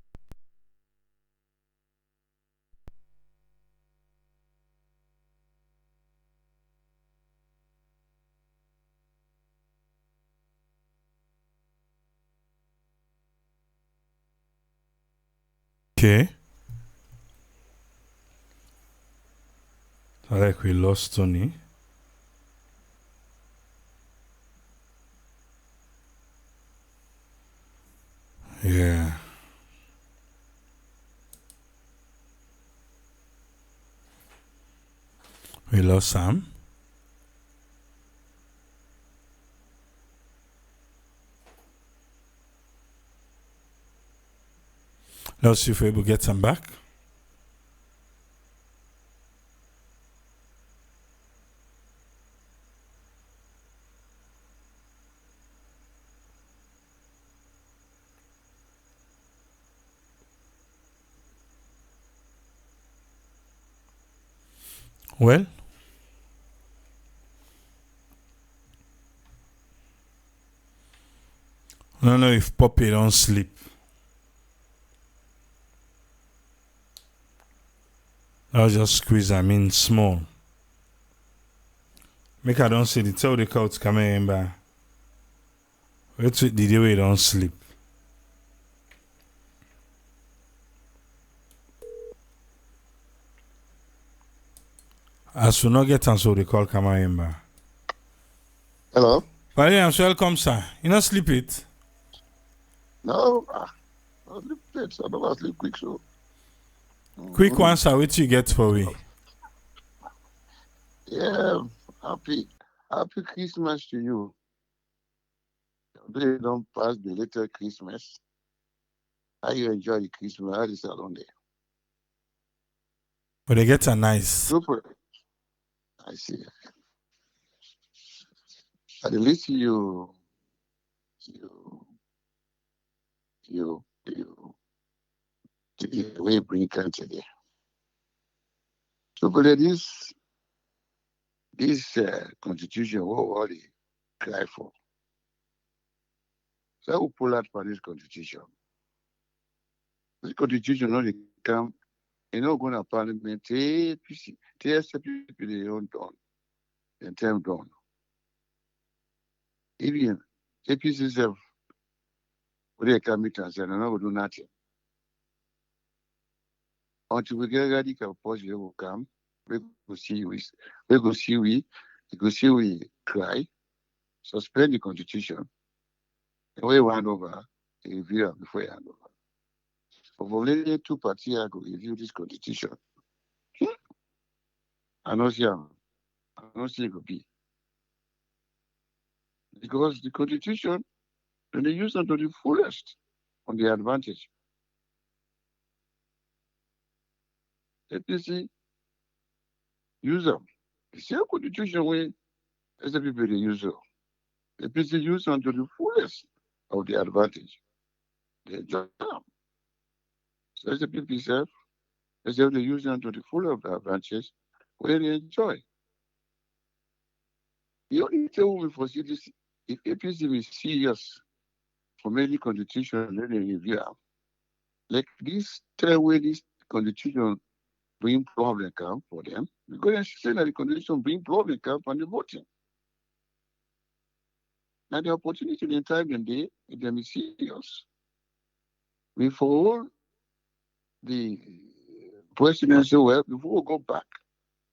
Okay. I like we lost Tony. Yeah. We lost Sam. Let's see if we're able to get Sam back. Well, I don't know if Poppy don't sleep. I'll just squeeze them in small. Make I don't see the tell the couch coming in by. Wait till the day we don't sleep. As we not get answer the call coming in by. Hello? Williams, welcome, sir. You not sleep it? No, I sleep late, so I don't sleep quick, so. Quick one, sir. What you get for we? Yeah, happy Christmas to you. They don't pass the later Christmas. How you enjoy the Christmas? How is it on there? But they get a nice. Super. I see. At least you way bring country there. So, but this constitution, what they cry for? So we pull out for this constitution. This constitution not come, going to parliament, APC, TSPP, they own done, and term done. Even APC self, when they come meet and say, no, we do nothing. Until we get radical policy, will come, we go see we cry, suspend the constitution, and we hand over a review before we hand over. Of only two parties I could review this constitution. I know see I know see it could be. Because the constitution, when they use them to the fullest on the advantage. APC use them. The same constitution way as the people they use them. APC use them to the fullest of the advantage. They enjoy them. So as the people say, as if they use them to the full of the advantage, where they enjoy. The only thing we foresee this, if APC is serious for any constitution, let them review them. Like this, tell where this constitution bring problem come for them, because they say that the constitution bring problem come from the voting. Now the opportunity in time and day, if them is serious, we for the presidency well before we go back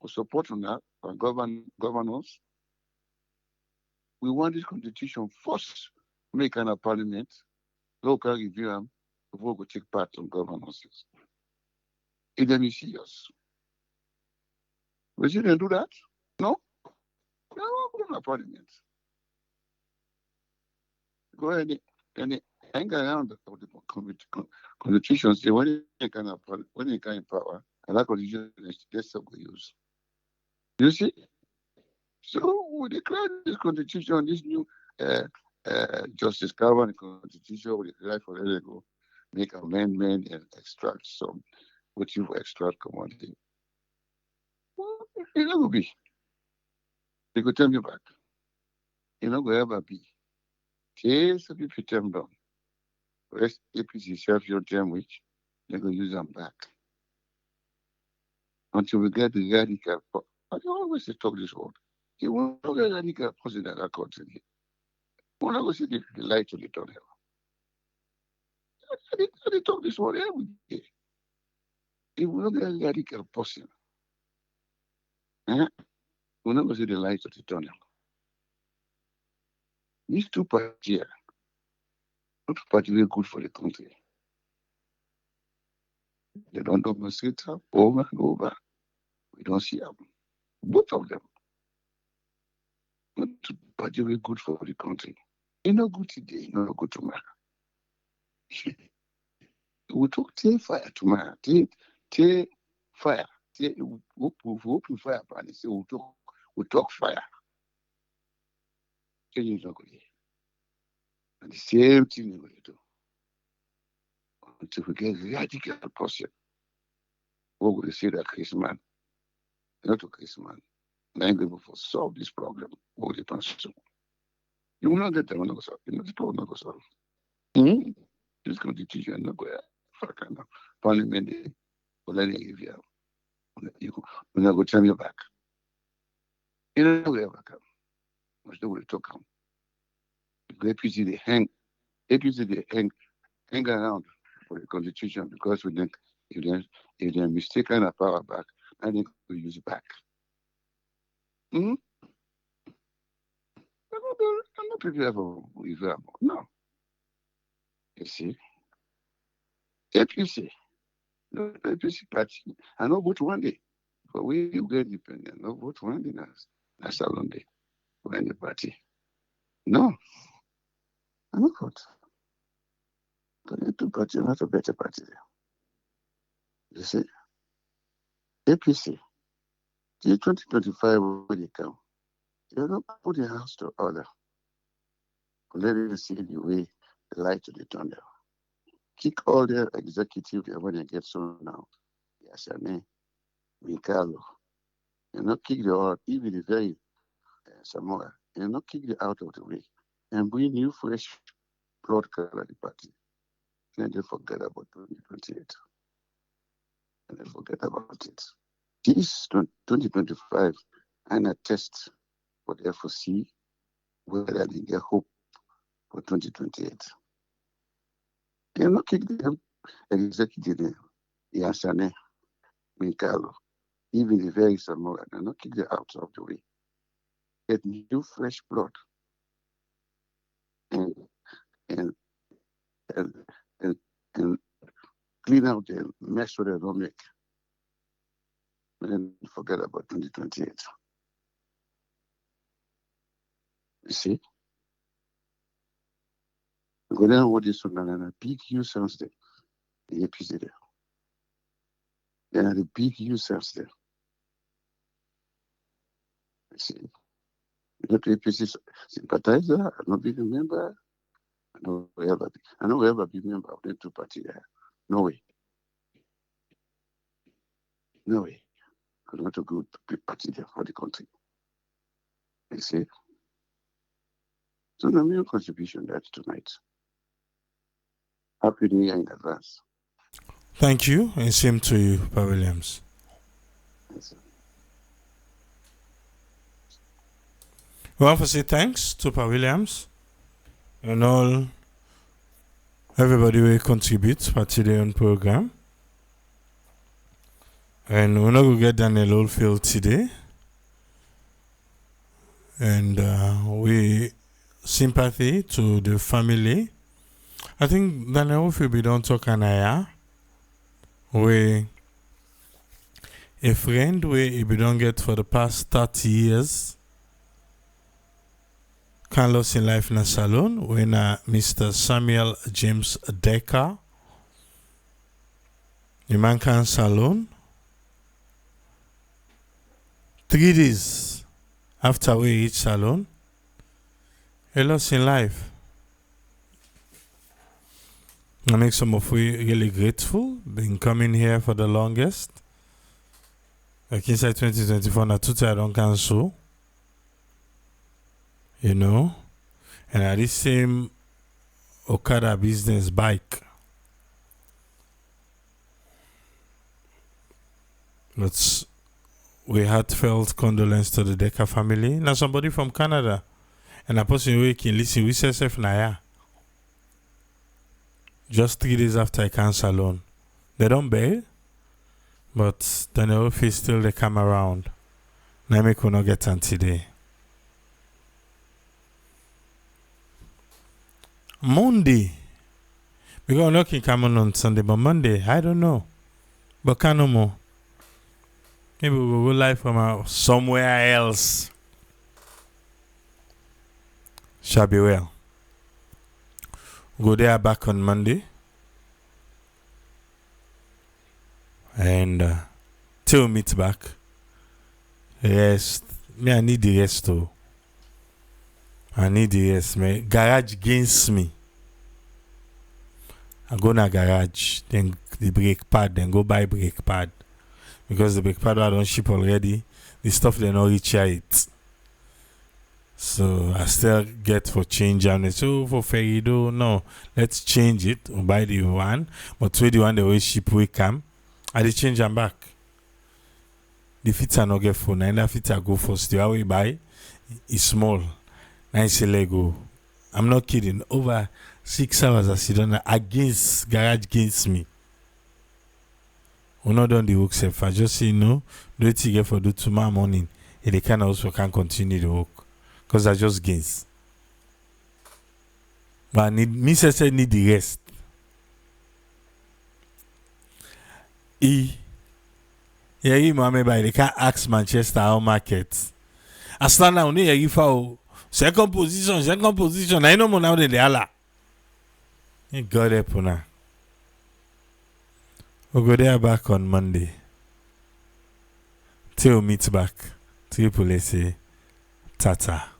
for support on that for governors. We want this constitution first make an parliament, local review them before we take part on governances. If them is serious. We shouldn't do that. No? We don't go to parliament. Go ahead and hang around the constitution, say when they can in power, and that constitution is just what we use. You see? So we declare this constitution, this new Justice Calvin constitution, we declare for let it go, make amendment and extract some, what you extract commodity. Well, it never be. They could tell me back. It not going ever be. Case of people term down. Rest APC serve your term which they go use them back. Until we get the radical. I always talk this word. You will not get radical person in that country. You will not go see the light to the tunnel. I talk this word every day. You will not get a radical person. You will not go see the light of the tunnel. These two parties here, not particularly good for the country. They don't demonstrate over and over. We don't see them. Both of them. Not particularly good for the country. It's not good today, not good tomorrow. We talk take fire tomorrow. Take fire. We open fire and say we talk fire. Change is not good. And the same thing we're going to do. Until we get radical person. What would they say that Christmas? Not a Christmas. Not able to solve this problem. What would they pursue? You will not get them. This problem not going to solve. Mm-hmm. This constitution not going to parliament for letting you here. We're not going to turn you back. You know we ever come. Much they will talk come. The APC they hang around for the constitution because we think if they're mistaken our power back, then they will use it back. Mm-hmm. I'm not prepared for review. No. You see? APC. No APC party. I know vote one day. But we get independent. No vote one day. That's a long day. When the party. No. I don't vote. But the two parties are not a better party. You see? APC. The 2025 when they come. They don't put the house to order. Let them see the way the light to the tunnel. Kick all their executive when they get so now. Yasane, Mikalo. And not kick the out, even the very Samoa. And not kick the out of the way. And bring new fresh blood color the party. And they forget about 2028. And they forget about it. This 2025 and a test for the FOC whether they get hope for 2028. They not kick the executive Yasane, Mikalo, even the very Samoa, and not kick the out of the way. Get new fresh blood and clean out the mess so they don't make. And then forget about 2028. You see? Go down what is on the big use sounds there. The APC there. There are the big use sounds there. You see? You're not APC sympathizer, I'm not being a member. I know ever be member of the two parties there. No way. No way. I want to go to big party there for the country. You see? So the main contribution that's tonight. Happy New Year in advance. Thank you, and same to you, Pa Williams. Yes, We want to say thanks to Pa Williams and all everybody will contribute to the own program. And we're not going to get Daniel Oldfield today. And we sympathy to the family. I think Daniel Oldfield we don't talk an aya. We a friend we don't get for the past 30 years. Can lost in life in a salon when Mr. Samuel James Decker. The man can salon. 3 days after we reach salon, he lost in life. I make some of we really grateful, been coming here for the longest. Like inside 2024, na tutu I don't cancel. You know, and at this same Okada business bike. But we heartfelt condolence to the Decker family. Now somebody from Canada. And a person who can listen with yourself now. Just 3 days after I cancel alone. They don't bail. But Daniel Oldfield still they come around. Now me could not get on today. Monday. Because I'm not coming on Sunday, but Monday, I don't know. But can no more. Maybe we'll go live from somewhere else. Shall be well. Go there back on Monday. And till we meet back. Rest. Me, I need the rest too. I need the rest, man. Garage against me. I go na garage, then the brake pad, then go buy brake pad. Because the brake pad I don't ship already, the stuff they not reach it. So I still get for change and it's for Ferido. No, let's change it. We'll buy the one, but with the one the way ship we come, I dey change them back. The fit are not get for and the fit I go first. The way we buy is small. Nice Lego. I'm not kidding. Over 6 hours I sit down against garage against me. We're not done the work self. I just say no. Do it again for do tomorrow morning. And they can also can continue the work. Because I just gains. But I need the rest. Yeah, Mohammed by they can't ask Manchester how market. I stand down there, you foul. Second position. I know more now than the Allah. God help now. We'll go there back on Monday. Till we meet back. Triple say Tata.